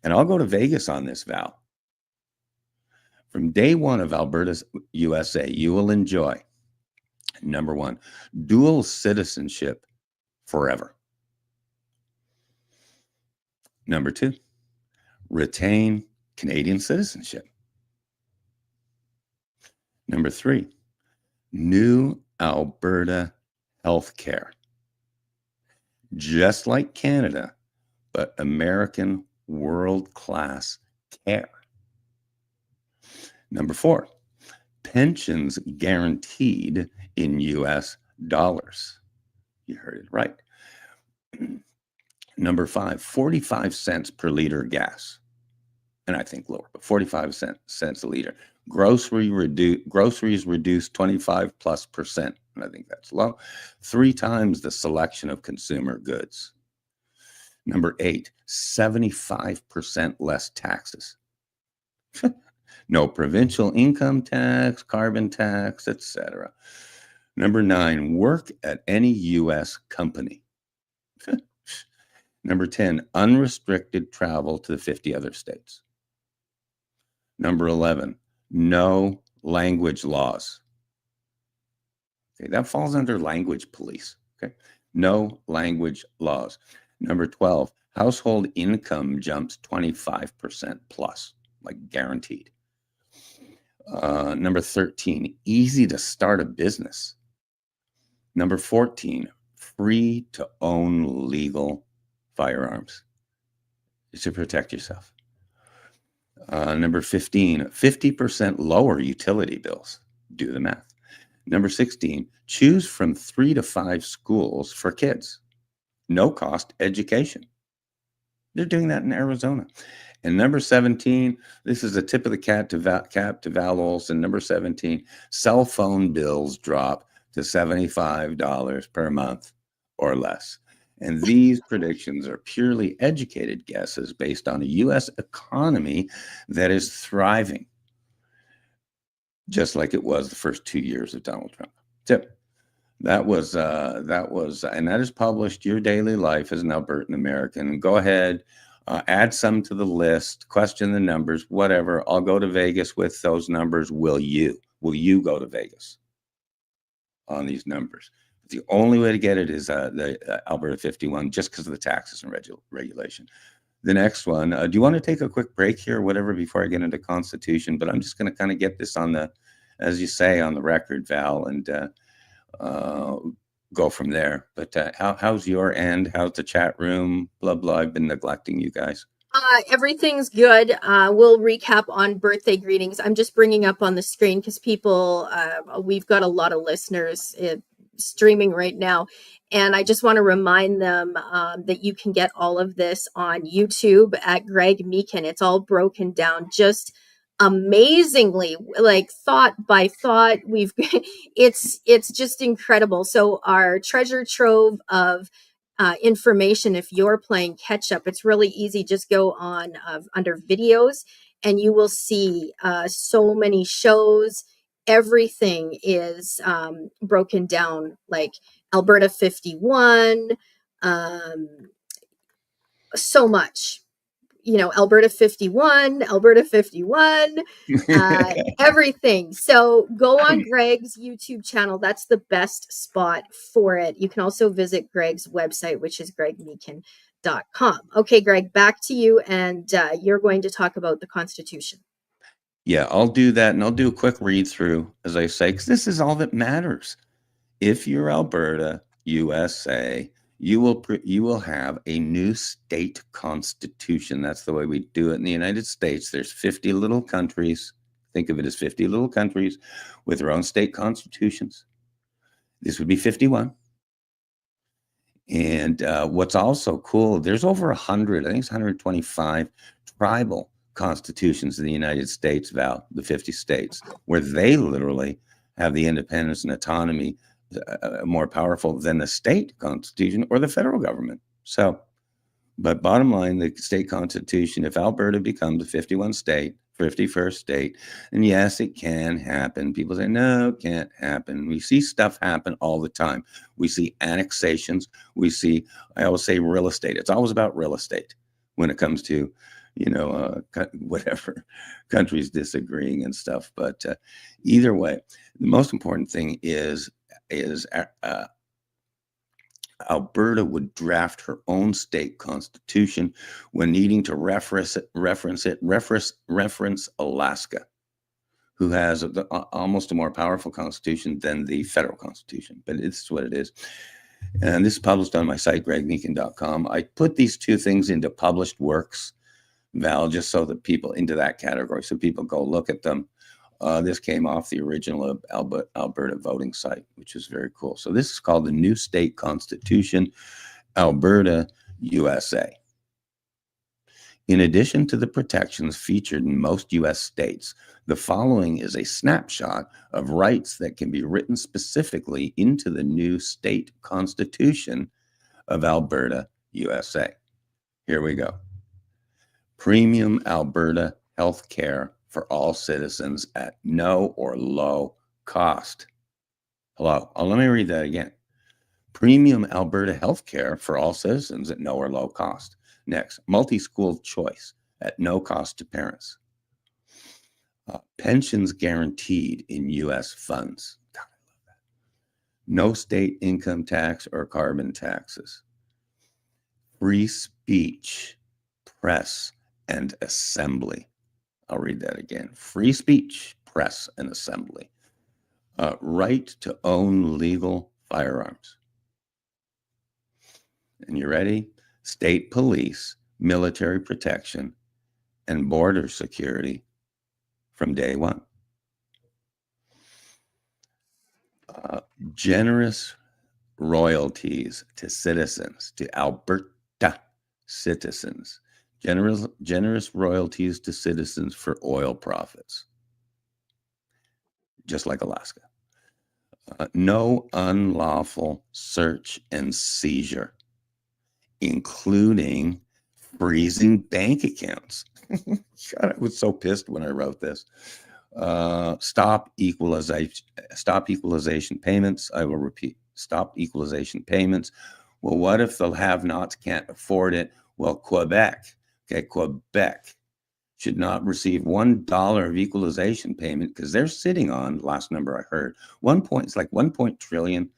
and I'll go to Vegas on this, Val. From day one of Alberta, USA, you will enjoy, number one, dual citizenship forever. Number two, retain Canadian citizenship. Number three, new Alberta health care. Just like Canada, but American world-class care. Number four, pensions guaranteed in US dollars. You heard it right. Number five, 45 cents per liter gas. And I think lower, but 45 cents a liter. Groceries reduced 25+%. And I think that's low. 3 times the selection of consumer goods. Number 8, 75% less taxes. No provincial income tax, carbon tax, etc. Number 9, work at any U.S. company. Number 10, unrestricted travel to the 50 other states. Number 11, no language laws. Okay, that falls under language police. Okay, no language laws. Number 12, household income jumps 25% plus, like guaranteed. Number 13, easy to start a business. Number 14, free to own legal firearms to protect yourself. Number 15, 50% lower utility bills. Do the math. Number 16, choose from 3 to 5 schools for kids. No cost education. They're doing that in Arizona. And number 17, this is a tip of the cap to Val Olson. Number 17, cell phone bills drop to $75 per month or less. And these predictions are purely educated guesses based on a U.S. economy that is thriving, just like it was the first 2 years of Donald Trump. So that was, and that is published Your Daily Life as an Albertan American. Go ahead, add some to the list, question the numbers, whatever. I'll go to Vegas with those numbers. Will you? Will you go to Vegas on these numbers? The only way to get it is the Alberta 51, just because of the taxes and regulation. The next one, do you want to take a quick break here or whatever before I get into Constitution? But I'm just going to kind of get this on the, as you say, on the record, Val, and go from there. But how's your end? How's the chat room? Blah, blah. I've been neglecting you guys. Everything's good. We'll recap on birthday greetings. I'm just bringing up on the screen because people, we've got a lot of listeners streaming right now. And I just want to remind them that you can get all of this on YouTube at Greg Meekin. It's all broken down just amazingly, like thought by thought. It's just incredible. So our treasure trove of information, if you're playing catch up, it's really easy. Just go on under videos and you will see so many shows. Everything is broken down, like Alberta 51, so much, Alberta 51, everything. So go on Greg's YouTube channel. That's the best spot for it. You can also visit Greg's website, which is gregmeekin.com. Okay, Greg, back to you. And you're going to talk about the Constitution. Yeah, I'll do that, and I'll do a quick read through, as I say, because this is all that matters. If you're Alberta, USA, you will have a new state constitution. That's the way we do it in the United States. There's 50 little countries. Think of it as 50 little countries with their own state constitutions. This would be 51. And what's also cool, there's over 100, I think it's 125 tribal constitutions in the United States, Val, the 50 states, where they literally have the independence and autonomy more powerful than the state constitution or the federal government. So, but bottom line, the state constitution, if Alberta becomes a 51 state, 51st state, and yes, it can happen. People say, no, it can't happen. We see stuff happen all the time. We see annexations. We see, I always say real estate. It's always about real estate when it comes to whatever countries disagreeing and stuff. But either way, the most important thing is Alberta would draft her own state constitution when needing to reference Alaska, who has almost a more powerful constitution than the federal constitution. But it's what it is. And this is published on my site, gregmeekin.com. I put these two things into published works, Val, just so that people into that category, so people go look at them. This came off the original Alberta voting site, which is very cool. So this is called the New State Constitution, Alberta, USA. In addition to the protections featured in most U.S. states, the following is a snapshot of rights that can be written specifically into the new state constitution of Alberta, USA. Here we go. Premium Alberta health care for all citizens at no or low cost. Hello. Oh, let me read that again. Premium Alberta healthcare for all citizens at no or low cost. Next, multi-school choice at no cost to parents. Pensions guaranteed in U.S. funds. God, I love that. No state income tax or carbon taxes. Free speech, press, and assembly. I'll read that again. Free speech, press, and assembly. Right to own legal firearms. And you ready? State police, military protection, and border security from day one. Generous royalties to citizens, to Alberta citizens. Generous royalties to citizens for oil profits, just like Alaska. No unlawful search and seizure, including freezing bank accounts. God, I was so pissed when I wrote this. Stop equalization payments. I will repeat, stop equalization payments. Well, what if the have-nots can't afford it? Well, Quebec should not receive $1 of equalization payment because they're sitting on, last number I heard, 1 trillion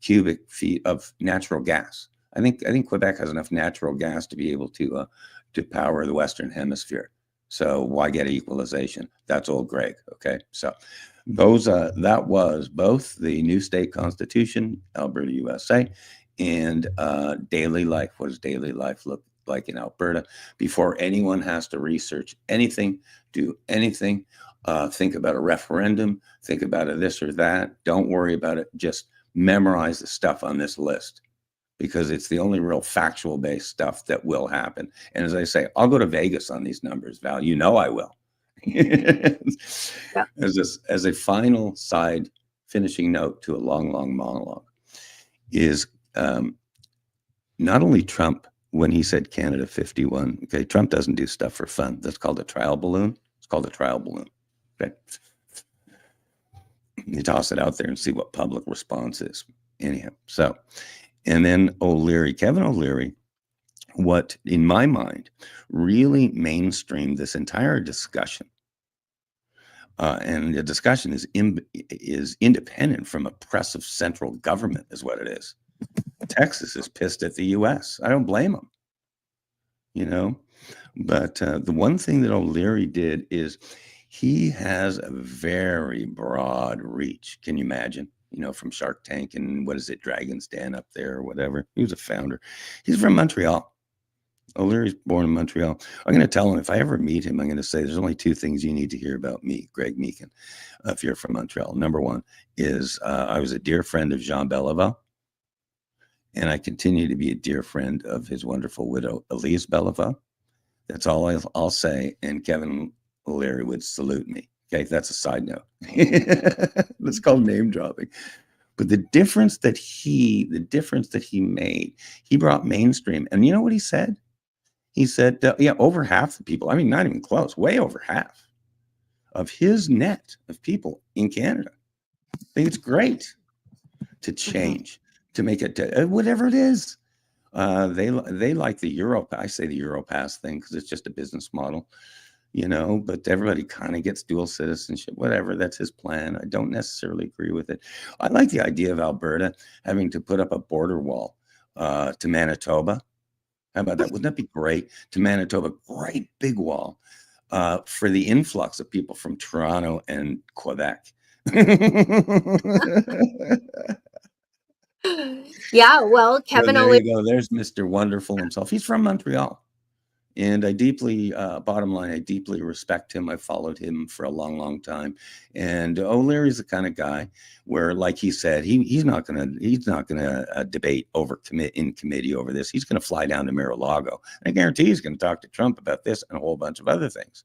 cubic feet of natural gas. I think Quebec has enough natural gas to be able to power the Western Hemisphere. So why get equalization? That's old Greg. Okay, so that was both the new state constitution, Alberta, USA, and daily life. What does daily life look like in Alberta? Before anyone has to research anything, do anything, think about a referendum, think about a this or that. Don't worry about it. Just memorize the stuff on this list, because it's the only real factual based stuff that will happen. And as I say, I'll go to Vegas on these numbers, Val. You know I will. Yeah. As a final side finishing note to a long monologue is not only Trump, when he said Canada 51, okay, Trump doesn't do stuff for fun. That's called a trial balloon. It's called a trial balloon. Okay. You toss it out there and see what public response is. Anyhow, so, and then Kevin O'Leary, what in my mind really mainstreamed this entire discussion, and the discussion is independent from oppressive central government, is what it is. Texas is pissed at the U.S. I don't blame them, but the one thing that O'Leary did is he has a very broad reach. Can you imagine? From Shark Tank and what is it, Dragon's Den up there or whatever. He was a founder. He's from Montreal. O'Leary's born in Montreal. I'm going to tell him if I ever meet him, I'm going to say there's only two things you need to hear about me, Greg Meekin, if you're from Montreal. Number one is I was a dear friend of Jean Beliveau, and I continue to be a dear friend of his wonderful widow, Elise Beliveau. That's all I'll say, and Kevin O'Leary would salute me. Okay, that's a side note. That's called name dropping. But the difference that he made, he brought mainstream. And you know what he said? He said, over half the people, not even close, way over half of his net of people in Canada think it's great to change, to make it whatever it is. They like the I say the Europass thing because it's just a business model. But everybody kind of gets dual citizenship, whatever. That's his plan. I don't necessarily agree with it. I like the idea of Alberta having to put up a border wall to Manitoba. How about that? Wouldn't that be great? To Manitoba, great big wall for the influx of people from Toronto and Quebec. Yeah, well, Kevin O'Leary. There you O'Leary. go. There's Mr. Wonderful himself. He's from Montreal. And I deeply, bottom line, I deeply respect him. I followed him for a long time. And O'Leary's the kind of guy where, like he said, he's not gonna debate in committee over this. He's gonna fly down to Mar-a-Lago, and I guarantee he's gonna talk to Trump about this and a whole bunch of other things.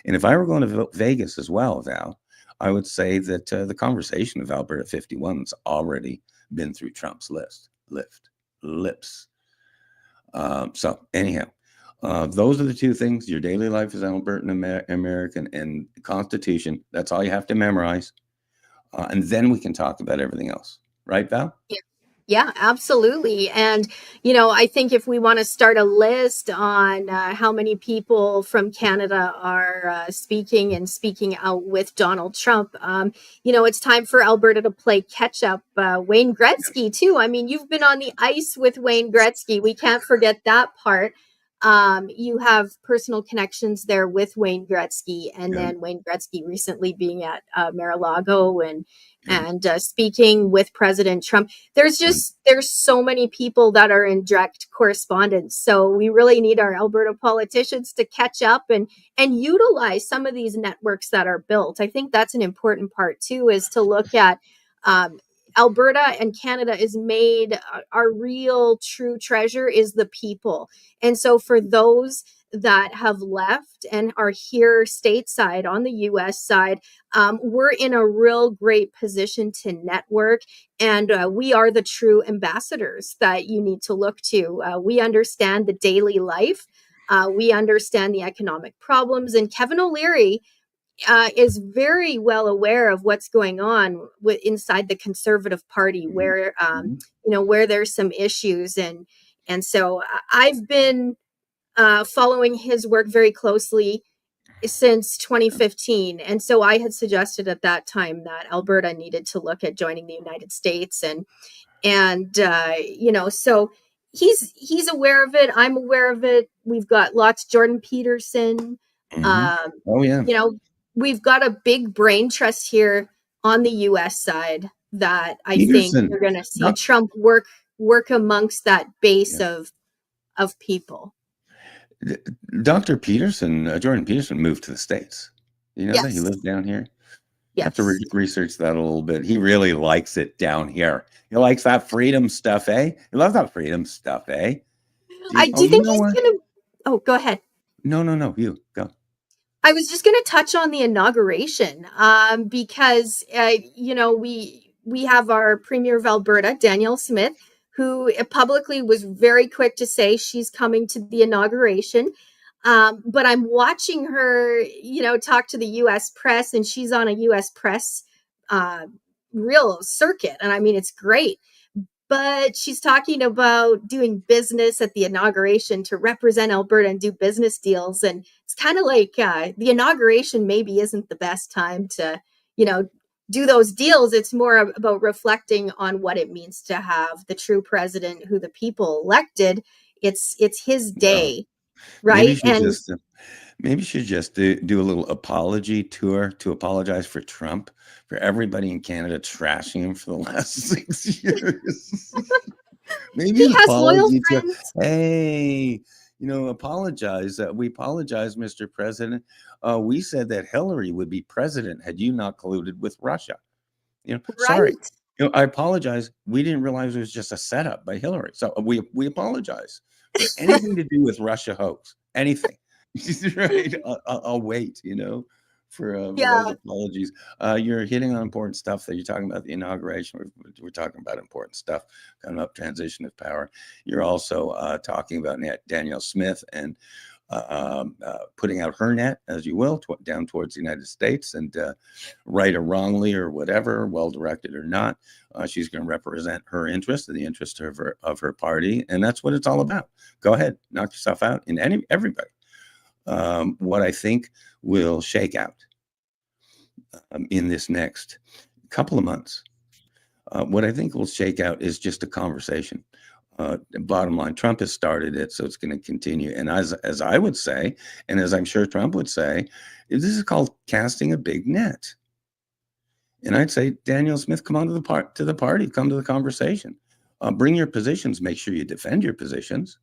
And if I were going to Vegas as well, Val, I would say that the conversation of Alberta 51's already been through Trump's lips. So anyhow. Those are the two things. Your daily life is Albertan American, and the Constitution. That's all you have to memorize. And then we can talk about everything else. Right, Val? Yeah, absolutely. And, I think if we want to start a list on how many people from Canada are speaking out with Donald Trump, it's time for Alberta to play catch up. Wayne Gretzky, too. I mean, you've been on the ice with Wayne Gretzky. We can't forget that part. You have personal connections there with Wayne Gretzky, and then Wayne Gretzky recently being at Mar-a-Lago and speaking with President Trump. There's so many people that are in direct correspondence. So we really need our Alberta politicians to catch up and utilize some of these networks that are built. I think that's an important part too, is to look at Alberta and Canada is made, our real true treasure is the people. And so for those that have left and are here stateside on the US side, we're in a real great position to network. And we are the true ambassadors that you need to look to. We understand the daily life. We understand the economic problems. And Kevin O'Leary is very well aware of what's going on inside the Conservative Party, where where there's some issues, and so I've been following his work very closely since 2015, and so I had suggested at that time that Alberta needed to look at joining the United States, and so he's aware of it. I'm aware of it. We've got lots. Jordan Peterson. Oh yeah. We've got a big brain trust here on the U.S. side that I think you're going to see Trump work amongst that base of people. Dr. Peterson, Jordan Peterson, moved to the States. You know that he lives down here. You have to research that a little bit. He really likes it down here. He likes that freedom stuff, eh? He loves that freedom stuff, eh? Do you think he's going to? Oh, go ahead. No, you go. I was just going to touch on the inauguration because, we have our Premier of Alberta, Danielle Smith, who publicly was very quick to say she's coming to the inauguration. But I'm watching her, talk to the U.S. press, and she's on a U.S. press real circuit. And I mean, it's great. But she's talking about doing business at the inauguration to represent Alberta and do business deals. And it's kind of like the inauguration maybe isn't the best time to, do those deals. It's more about reflecting on what it means to have the true president who the people elected. It's his day, right? Maybe she just do a little apology tour to apologize for Trump, for everybody in Canada trashing him for the last 6 years. Maybe he has loyal friends. Hey, apologize. We apologize, Mr. President. We said that Hillary would be president had you not colluded with Russia. Sorry. I apologize. We didn't realize it was just a setup by Hillary. So we apologize for anything to do with Russia hoax. Anything. Right. I'll wait, for those apologies. You're hitting on important stuff that you're talking about the inauguration. We're talking about important stuff coming up, transition of power. You're also talking about Danielle Smith and putting out her net, as you will, down towards the United States, and right or wrongly or whatever, well-directed or not, she's going to represent her interest and the interest of her party. And that's what it's all about. Go ahead, knock yourself out in everybody. What I think will shake out in this next couple of months, what I think will shake out is just a conversation. Bottom line, Trump has started it, so it's going to continue. And as I would say, and as I'm sure Trump would say, this is called casting a big net. And I'd say, Danielle Smith, come on to the party, come to the conversation, bring your positions, make sure you defend your positions.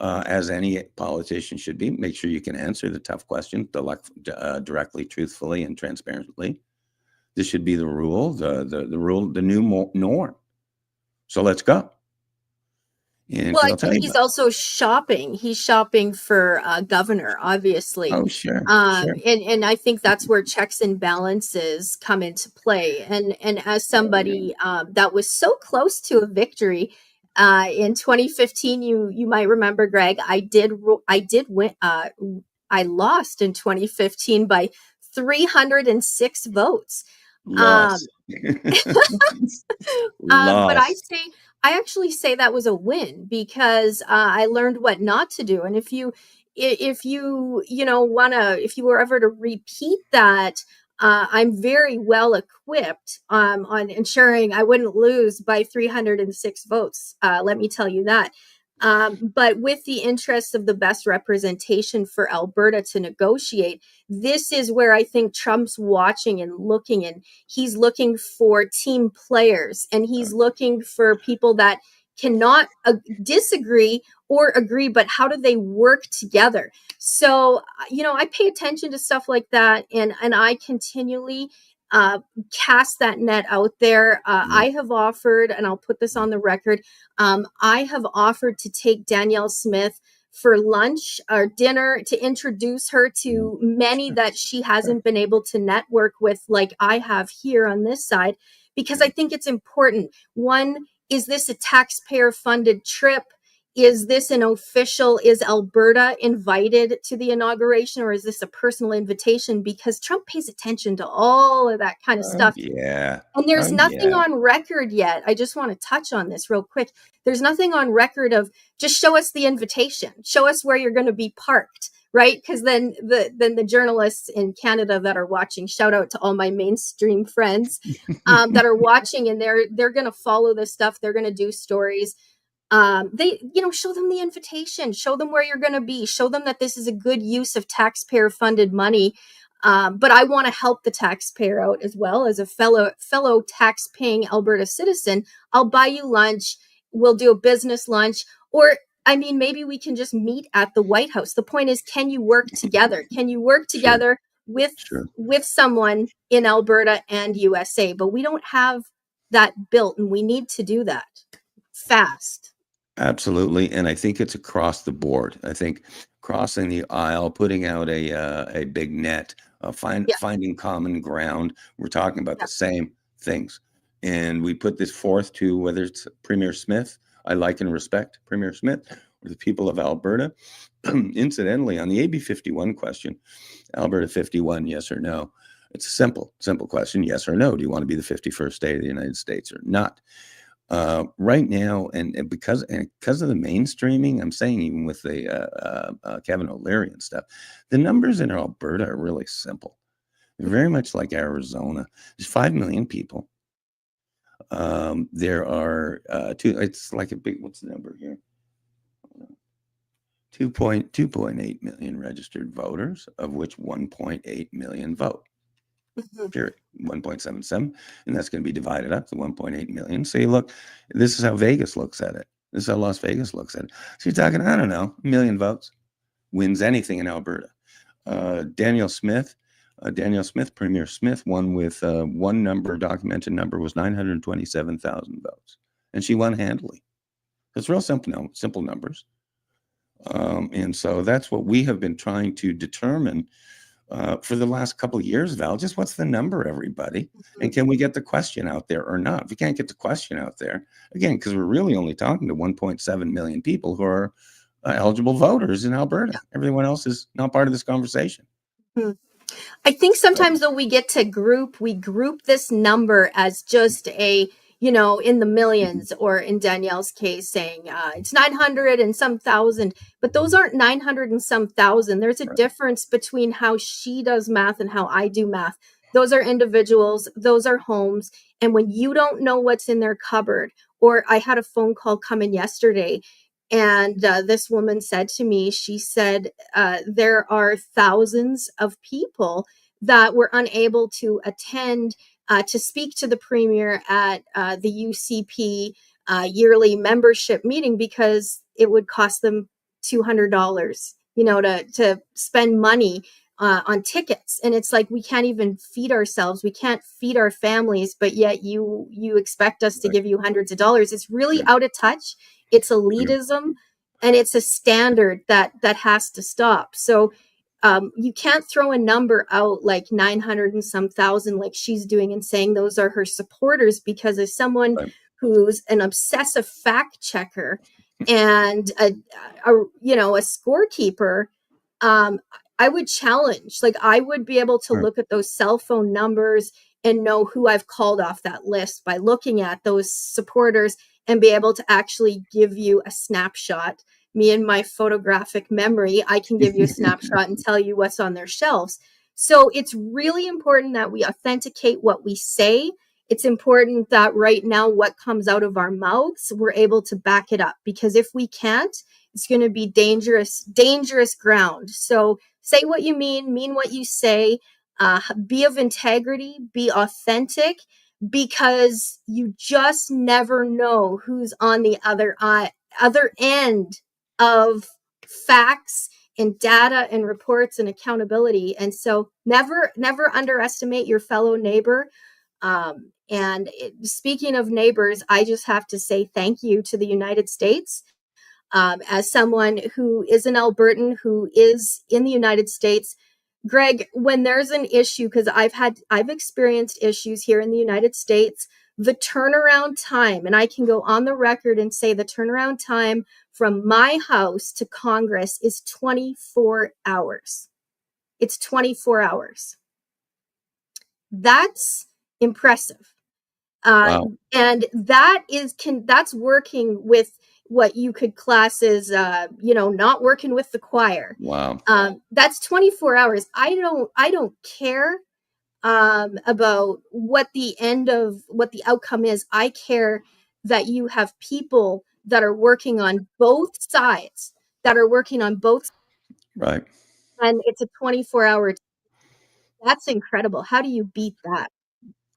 As any politician should be, make sure you can answer the tough questions directly, truthfully, and transparently. This should be the rule, the rule, the new norm. So let's go. And I think he's also shopping. He's shopping for governor, obviously. Oh, sure. And I think that's where checks and balances come into play. And as somebody that was so close to a victory, In 2015, you might remember, Greg, I did win. I lost in 2015 by 306 votes. Loss. But Loss. I actually say that was a win because I learned what not to do. And if you if you were ever to repeat that, I'm very well equipped on ensuring I wouldn't lose by 306 votes. Let me tell you that. But with the interests of the best representation for Alberta to negotiate, this is where I think Trump's watching and looking, and he's looking for team players, and he's looking for people that cannot disagree or agree, but how do they work together? So, I pay attention to stuff like that, and I continually cast that net out there. I have offered, and I'll put this on the record, I have offered to take Danielle Smith for lunch or dinner to introduce her to many that she hasn't been able to network with like I have here on this side, because I think it's important. One, is this a taxpayer funded trip? Is this an official? Is Alberta invited to the inauguration, or is this a personal invitation? Because Trump pays attention to all of that kind of stuff. Yeah. And there's nothing Yeah. on record yet. I just want to touch on this real quick. There's nothing on record of just show us the invitation, show us where you're going to be parked, right? Because then the journalists in Canada that are watching, shout out to all my mainstream friends that are watching, and they're going to follow this stuff. They're going to do stories. They, show them the invitation, show them where you're going to be, show them that this is a good use of taxpayer funded money. But I want to help the taxpayer out as well as a fellow tax-paying Alberta citizen. I'll buy you lunch. We'll do a business lunch, or maybe we can just meet at the White House. The point is, can you work together? Can you work together with someone in Alberta and USA? But we don't have that built, and we need to do that fast. Absolutely, and I think it's across the board. I think crossing the aisle, putting out a big net, finding common ground. We're talking about the same things, and we put this forth to whether it's Premier Smith. I like and respect Premier Smith, or the people of Alberta. Incidentally, on the AB 51 question, Alberta 51, yes or no? It's a simple question, yes or no. Do you want to be the 51st state of the United States or not? Right now, and because of the mainstreaming, I'm saying even with the Kevin O'Leary and stuff, the numbers in Alberta are really simple. They're very much like Arizona. There's 5 million people. There are it's like a big, what's the number here? 2.8 million registered voters, of which 1.8 million vote. Period. 1.77, and that's going to be divided up to 1.8 million. So you look, this is how Vegas looks at it. This is how Las Vegas looks at it. So you're talking, I don't know, 1 million votes wins anything in Alberta. Danielle Smith, Premier Smith, won with one documented number was 927,000 votes, and she won handily. It's real simple numbers, and so that's what we have been trying to determine. For the last couple of years, Val, just what's the number, everybody? And can we get the question out there or not? If we can't get the question out there, again, because we're really only talking to 1.7 million people who are eligible voters in Alberta. Everyone else is not part of this conversation. I think sometimes though we group this number as just a, in the millions, or in Danielle's case saying it's 900 and some thousand, but those aren't 900 and some thousand. There's a difference between how she does math and how I do math. Those are individuals, those are homes. And when you don't know what's in their cupboard, or I had a phone call come in yesterday, and this woman said to me, she said, there are thousands of people that were unable to attend to speak to the premier at the UCP yearly membership meeting because it would cost them $200, to spend money on tickets. And it's like, we can't even feed ourselves. We can't feed our families, but yet you expect us to give you hundreds of dollars. It's really out of touch. It's elitism, and it's a standard that has to stop. So you can't throw a number out like 900 and some thousand like she's doing and saying those are her supporters, because as someone who's an obsessive fact checker and a scorekeeper, I would challenge, like I would be able to Right. look at those cell phone numbers and know who I've called off that list by looking at those supporters and be able to actually give you a snapshot. Me and my photographic memory, I can give you a snapshot and tell you what's on their shelves. So it's really important that we authenticate what we say. It's important that right now what comes out of our mouths, we're able to back it up, because if we can't, it's going to be dangerous ground. So say what you mean what you say, be of integrity, be authentic, because you just never know who's on the other end of facts and data and reports and accountability. And so never underestimate your fellow neighbor. Speaking of neighbors, I just have to say thank you to the United States. As someone who is an Albertan, who is in the United States, Greg, when there's an issue, because I've experienced issues here in the United States, the turnaround time, and I can go on the record and say the turnaround time from my house to Congress is 24 hours. It's 24 hours. That's impressive. Wow. And that's working with what you could class as, not working with the choir. Wow. That's 24 hours. I don't care about what the outcome is. I care that you have people that are working on both sides, Right. and it's a 24-hour. That's incredible. How do you beat that?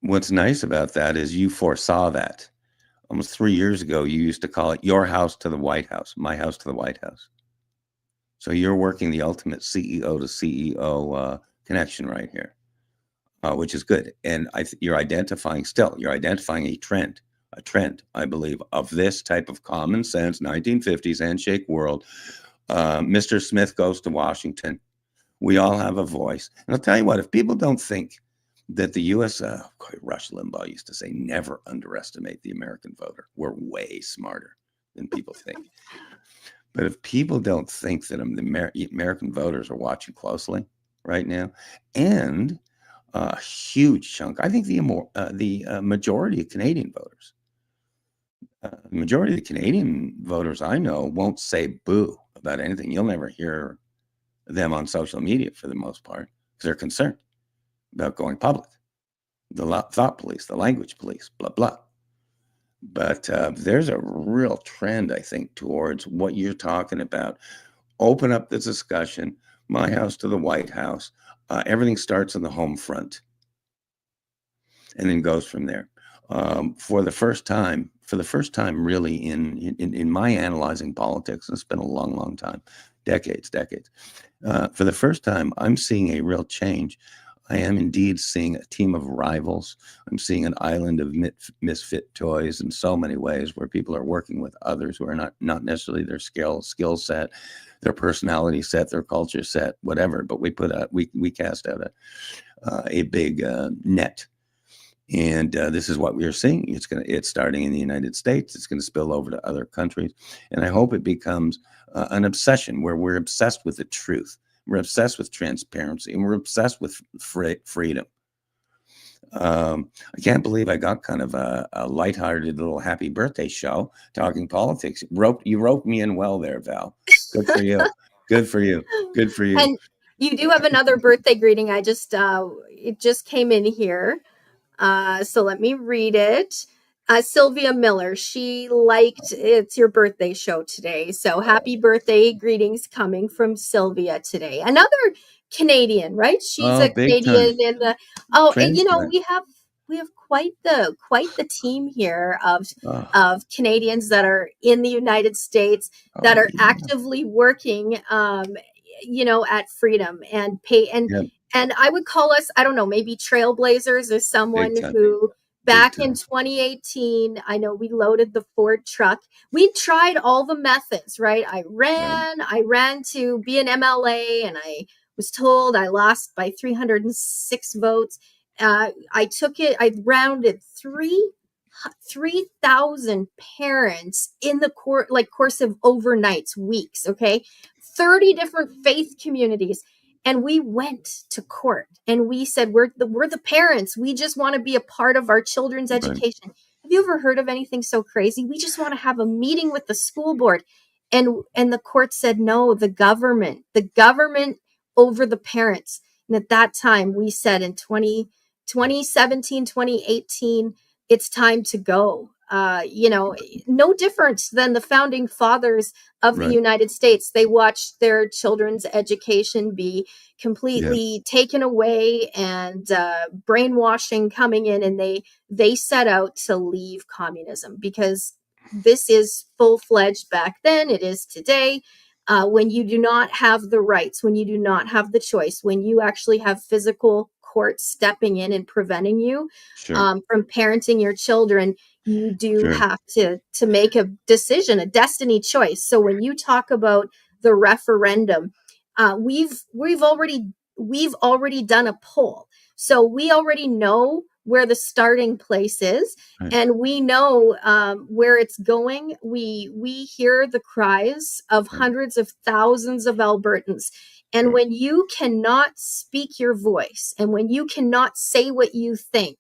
What's nice about that is you foresaw that. Almost 3 years ago, you used to call it your house to the White House, my house to the White House. So you're working the ultimate CEO to CEO connection right here, which is good. And you're identifying a trend, I believe, of this type of common sense, 1950s handshake world. Mr. Smith goes to Washington. We all have a voice. And I'll tell you what, if people don't think that the U.S., Rush Limbaugh used to say, never underestimate the American voter. We're way smarter than people think. But if people don't think that the American voters are watching closely right now, and a huge chunk, I think the majority of Canadian voters, the majority of the Canadian voters I know won't say boo about anything. You'll never hear them on social media for the most part, because they're concerned about going public. The thought police, the language police, blah, blah. But there's a real trend, I think, towards what you're talking about. Open up the discussion, my house to the White House. Everything starts on the home front and then goes from there. For the first time, really in my analyzing politics, and it's been a long, long time, decades. For the first time, I'm seeing a real change. I am indeed seeing a team of rivals. I'm seeing an island of misfit toys in so many ways, where people are working with others who are not necessarily their skill set, their personality set, their culture set, whatever. But we cast out a big net. And this is what we are seeing. It's starting in the United States. It's going to spill over to other countries. And I hope it becomes an obsession, where we're obsessed with the truth. We're obsessed with transparency, and we're obsessed with freedom. I can't believe I got kind of a lighthearted little happy birthday show talking politics. You roped me in well there, Val. Good for you. Good for you. Good for you. And you do have another birthday greeting. It just came in here. So let me read it. Sylvia Miller, she liked it's your birthday show today. So happy birthday greetings coming from Sylvia today. Another Canadian, right? She's a Canadian in the and we have quite the team here of Canadians that are in the United States that are actively working at freedom and pay and I would call us, I don't know, maybe trailblazers, as someone who back in 2018, I know we loaded the Ford truck. We tried all the methods, right? I ran to be an MLA, and I was told I lost by 306 votes. I rounded 300 3,000 parents in the course of overnights, weeks, okay? 30 different faith communities. And we went to court and we said, we're the parents. We just want to be a part of our children's Right. education. Have you ever heard of anything so crazy? We just want to have a meeting with the school board. And the court said, no, the government over the parents. And at that time, we said in 2017, 2018, it's time to go. No different than the founding fathers of the Right. United States. They watched their children's education be completely taken away and brainwashing coming in, and they set out to leave communism because this is full-fledged back then. It is today. When you do not have the rights, when you do not have the choice, when you actually have physical courts stepping in and preventing you Sure. from parenting your children, you do Sure. have to make a decision, a destiny choice. So when you talk about the referendum, we've already done a poll, so we already know where the starting place is, Right. and we know where it's going. We hear the cries of Right. hundreds of thousands of Albertans. And Right. when you cannot speak your voice and when you cannot say what you think,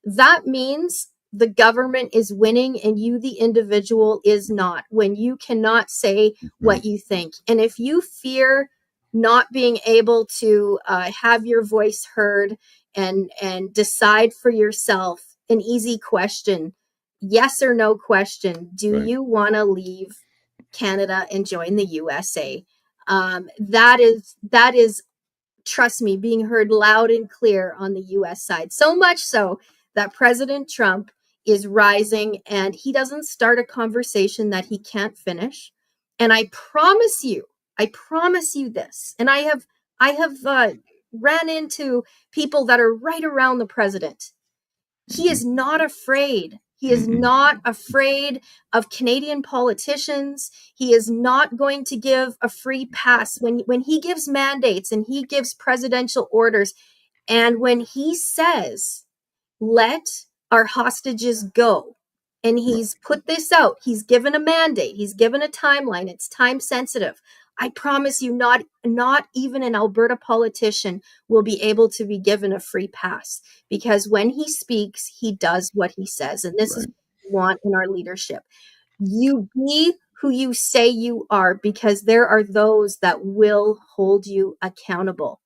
that means the government is winning and you, the individual, is not. When you cannot say what Right. you think. And if you fear not being able to have your voice heard and decide for yourself, an easy question, yes or no question, do Right. you want to leave Canada and join the USA? That is, trust me, being heard loud and clear on the US side. So much so that President Trump is rising and he doesn't start a conversation that he can't finish. And I promise you this. And I have ran into people that are right around the president. He is not afraid. He is Mhm. not afraid of Canadian politicians. He is not going to give a free pass when he gives mandates and he gives presidential orders. And when he says, let our hostages go, and he's put this out, he's given a mandate, he's given a timeline, it's time sensitive. I promise you, not even an Alberta politician will be able to be given a free pass, because when he speaks, he does what he says. And this is Right. what we want in our leadership. You be who you say you are, because there are those that will hold you accountable.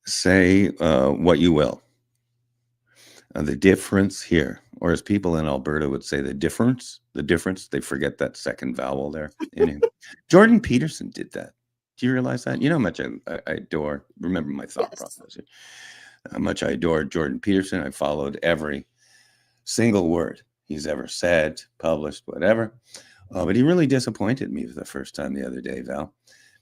Say what you will. The difference here, or as people in Alberta would say, the difference, they forget that second vowel there. Anyway, Jordan Peterson did that. Do you realize that? You know how much I adore, remember my thought Yes. process here, how much I adore Jordan Peterson. I followed every single word he's ever said, published, whatever. But he really disappointed me for the first time the other day, Val,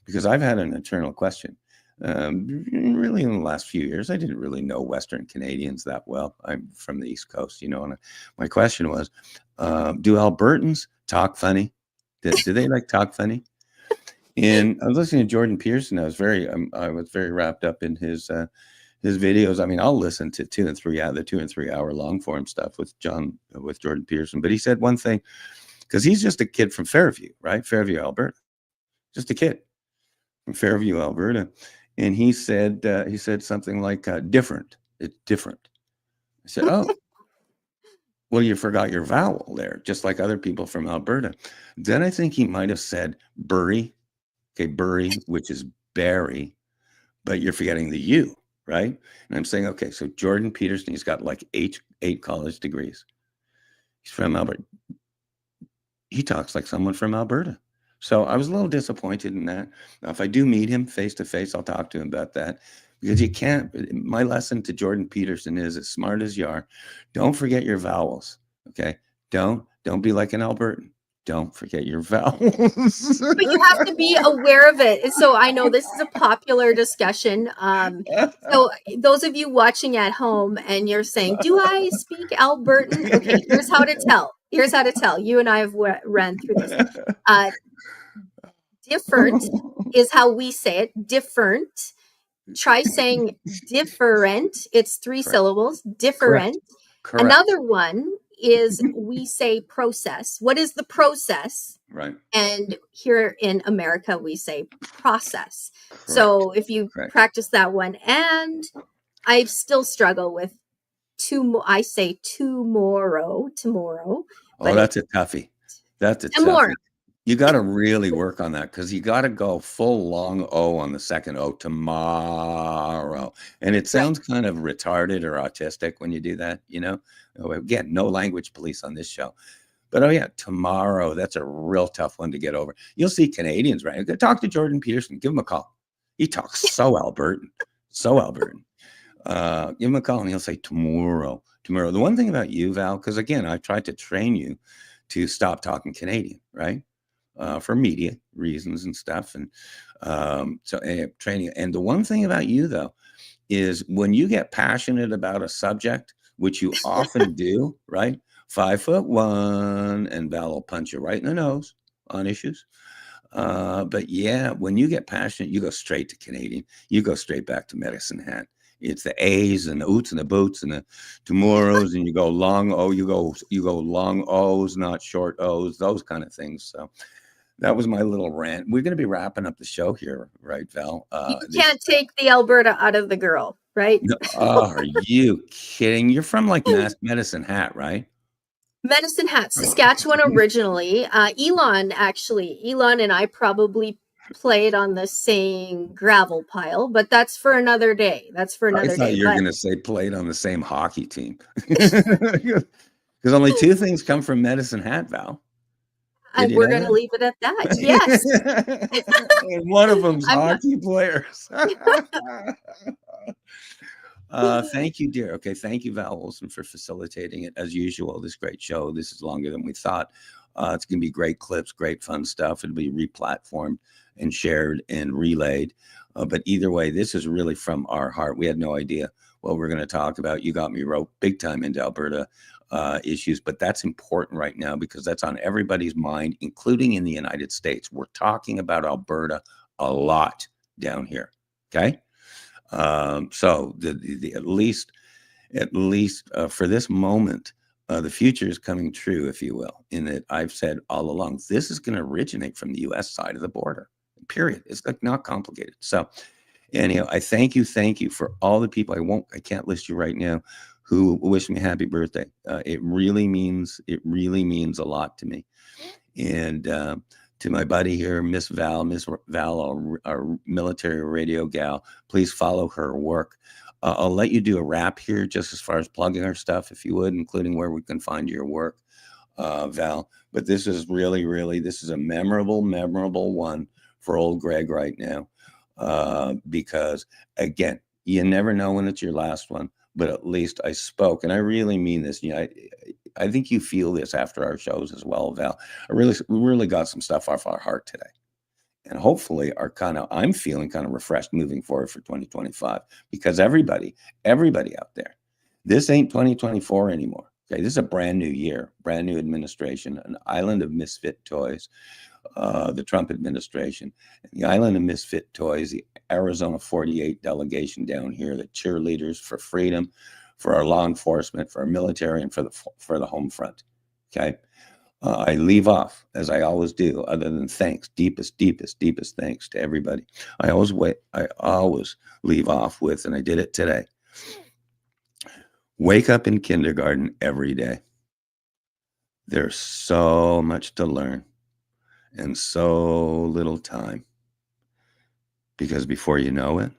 because I've had an internal question. Really, in the last few years, I didn't really know Western Canadians that well. I'm from the East Coast, and my question was, do Albertans talk funny? Do they like talk funny? And I was listening to Jordan Peterson. I was very wrapped up in his videos. I mean, I'll listen to 2 and 3 hour long form stuff with Jordan Peterson. But he said one thing, because he's just a kid from Fairview, right? Fairview, Alberta, just a kid from Fairview, Alberta. And he said something like, different. It's different. I said, oh, well, you forgot your vowel there, just like other people from Alberta. Then I think he might have said bury. Okay, bury, which is Barry, but you're forgetting the U, right? And I'm saying, okay, so Jordan Peterson, he's got like eight college degrees. He's from Alberta. He talks like someone from Alberta. So I was a little disappointed in that. Now, if I do meet him face to face, I'll talk to him about that, because you can't. My lesson to Jordan Peterson is, as smart as you are, don't forget your vowels. Okay, don't be like an Albertan. Don't forget your vowels. But you have to be aware of it. So I know this is a popular discussion. So those of you watching at home and you're saying, do I speak Albertan? Okay, here's how to tell. You and I have ran through this. Different is how we say it. Different. Try saying different. It's 3 syllables. Different. Correct. Another one is we say process. What is the process? Right. And here in America, we say process. Correct. So if you Correct. practice that one, and I still struggle with I say tomorrow, Oh, but that's a toughie. That's a tomorrow. toughie. You got to really work on that because you got to go full long O on the second O, tomorrow. And it sounds kind of retarded or autistic when you do that, you know? Again, no language police on this show. But oh yeah, tomorrow, that's a real tough one to get over. You'll see Canadians, right? Talk to Jordan Peterson, give him a call. He talks so Albertan, so Albertan. Give him a call and he'll say tomorrow. The one thing about you, Val, because again, I tried to train you to stop talking Canadian, right? For media reasons and stuff. And training. And the one thing about you, though, is when you get passionate about a subject, which you often do, right? 5'1", and Val will punch you right in the nose on issues. But yeah, when you get passionate, you go straight to Canadian. You go straight back to Medicine Hat. It's the A's and the oots and the boots and the tomorrows, and you go long O. You go long O's, not short O's. Those kind of things. So that was my little rant. We're going to be wrapping up the show here, right, Val? You can't take the Alberta out of the girl, right? No, are you kidding? You're from like Medicine Hat, right? Medicine Hat, Saskatchewan originally. Elon and I probably played on the same gravel pile, but that's for another day. I thought you were going to say played on the same hockey team. Because only two things come from Medicine Hat, Val. And we're going to leave it at that. Yes. And one of them's hockey players. Thank you, dear. Okay. Thank you, Val Olsen, for facilitating it. As usual, this great show. This is longer than we thought. It's going to be great clips, great fun stuff. It'll be replatformed and shared and relayed. But either way, this is really from our heart. We had no idea what we're going to talk about. You got me roped big time into Alberta issues, but that's important right now because that's on everybody's mind, including in the United States. We're talking about Alberta a lot down here. Okay. So at least for this moment, the future is coming true, if you will, in that I've said all along, this is going to originate from the U.S. side of the border, period. It's like not complicated. So anyhow, I thank you for all the people. I can't list you right now who wish me happy birthday. It really means a lot to me. And, to my buddy here, Miss Val, our military radio gal, please follow her work. I'll let you do a wrap here just as far as plugging our stuff, if you would, including where we can find your work, Val. But this is really, this is a memorable one for old Greg right now. Because again, you never know when it's your last one, but at least I spoke, and I really mean this. You know, I think you feel this after our shows as well, Val. We really got some stuff off our heart today. And hopefully I'm feeling kind of refreshed moving forward for 2025 because everybody out there, this ain't 2024 anymore. Okay. This is a brand new year, brand new administration, an island of misfit toys, the Trump administration, the island of misfit toys, the Arizona 48 delegation down here, the cheerleaders for freedom, for our law enforcement, for our military, and for the home front. Okay. I leave off, as I always do, other than thanks, deepest thanks to everybody. I always leave off with, and I did it today. Wake up in kindergarten every day. There's so much to learn and so little time. Because before you know it,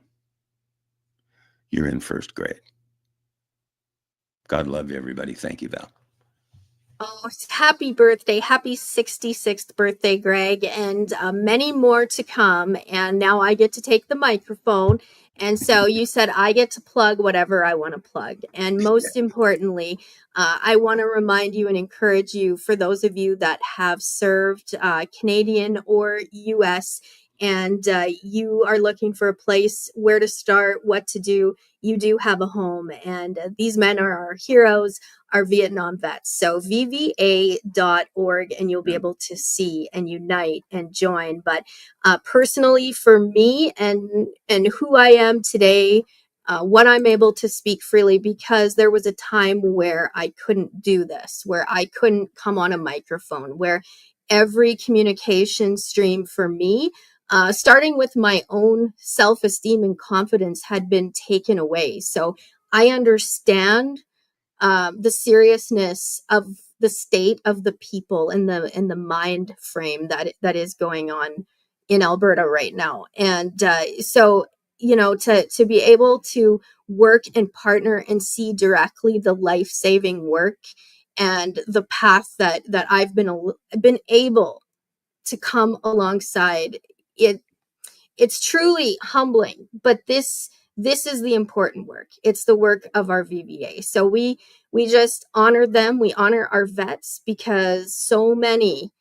you're in first grade. God love you, everybody. Thank you, Val. Oh, happy birthday. Happy 66th birthday, Greg, and many more to come. And now I get to take the microphone. And so you said I get to plug whatever I want to plug. And most importantly, I want to remind you and encourage you, for those of you that have served Canadian or U.S., and you are looking for a place where to start, what to do, you do have a home. And these men are our heroes, our Vietnam vets. So VVA.org, and you'll be able to see and unite and join. But personally, for me and who I am today, what I'm able to speak freely, because there was a time where I couldn't do this, where I couldn't come on a microphone, where every communication stream for me, starting with my own self-esteem and confidence, had been taken away. So I understand the seriousness of the state of the people and the mind frame that is going on in Alberta right now. And so, to be able to work and partner and see directly the life-saving work and the path that I've been able to come alongside it, it's truly humbling. But this is the important work. It's the work of our VBA. So we just honor them. We honor our vets, because so many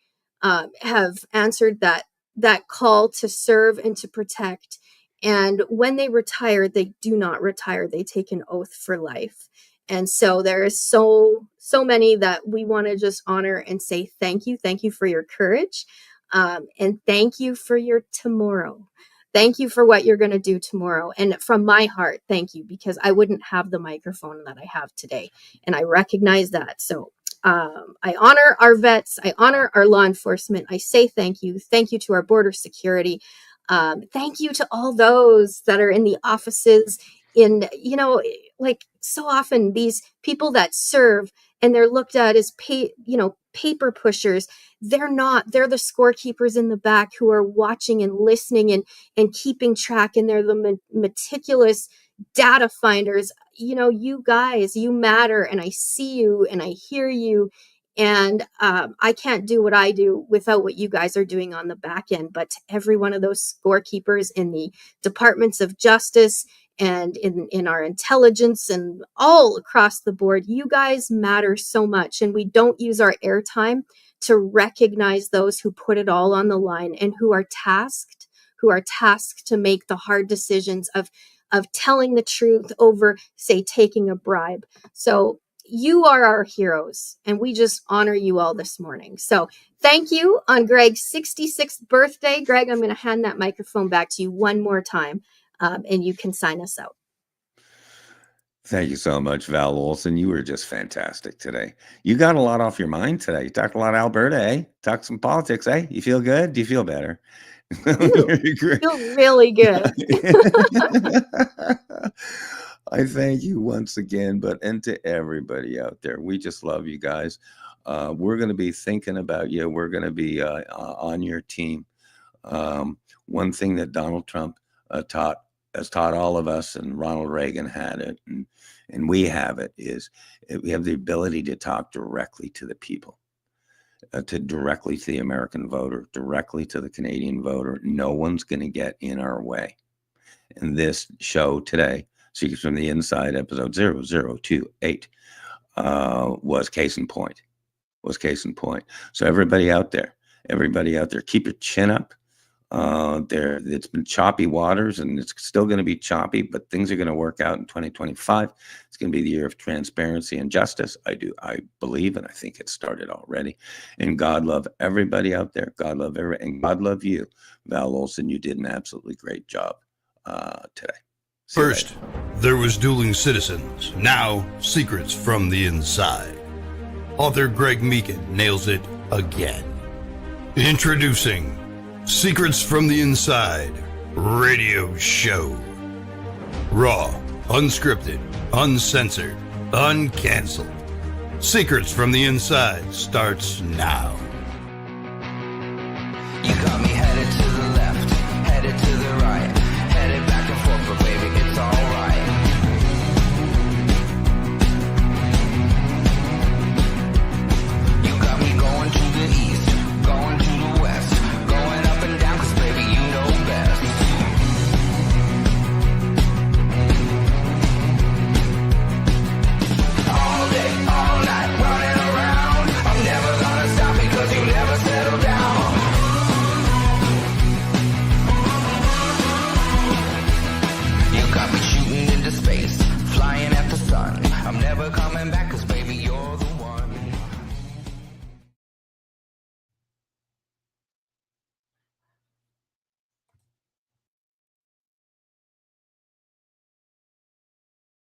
have answered that call to serve and to protect. And when they retire, they do not retire. They take an oath for life. And so there is so many that we want to just honor and say thank you. Thank you for your courage. And thank you for your tomorrow. Thank you for what you're going to do tomorrow. And from my heart, thank you, because I wouldn't have the microphone that I have today. And I recognize that. So I honor our vets. I honor our law enforcement. I say thank you. Thank you to our border security. Thank you to all those that are in the offices in, like so often these people that serve and they're looked at as paper pushers. They're not. They're the scorekeepers in the back who are watching and listening and keeping track. And they're the meticulous data finders. You guys, you matter. And I see you and I hear you. And I can't do what I do without what you guys are doing on the back end. But to every one of those scorekeepers in the departments of justice and in our intelligence and all across the board, you guys matter so much. And we don't use our airtime to recognize those who put it all on the line and who are tasked to make the hard decisions of telling the truth over, say, taking a bribe. So you are our heroes, and we just honor you all this morning. So thank you on Greg's 66th birthday. Greg, I'm going to hand that microphone back to you one more time, and you can sign us out. Thank you so much, Val Olson. You were just fantastic today. You got a lot off your mind today. You talked a lot of Alberta, eh? Talked some politics, eh? You feel good? Do you feel better? I feel really good. I thank you once again, and to everybody out there, we just love you guys. We're going to be thinking about you. We're going to be on your team. One thing that Donald Trump has taught all of us, and Ronald Reagan had it, and we have it, is we have the ability to talk directly to the people, directly to the American voter, directly to the Canadian voter. No one's going to get in our way. And this show today, Secrets from the Inside, episode 0028, was case in point. So everybody out there, keep your chin up. It's been choppy waters, and it's still going to be choppy, but things are going to work out in 2025. It's going to be the year of transparency and justice. I believe, and I think it started already. And God love everybody out there. God love and God love you, Val Olson. You did an absolutely great job today. First, there was Dueling Citizens. Now, Secrets from the Inside. Author Greg Meekin nails it again. Introducing Secrets from the Inside radio show. Raw, unscripted, uncensored, uncanceled. Secrets from the Inside starts now.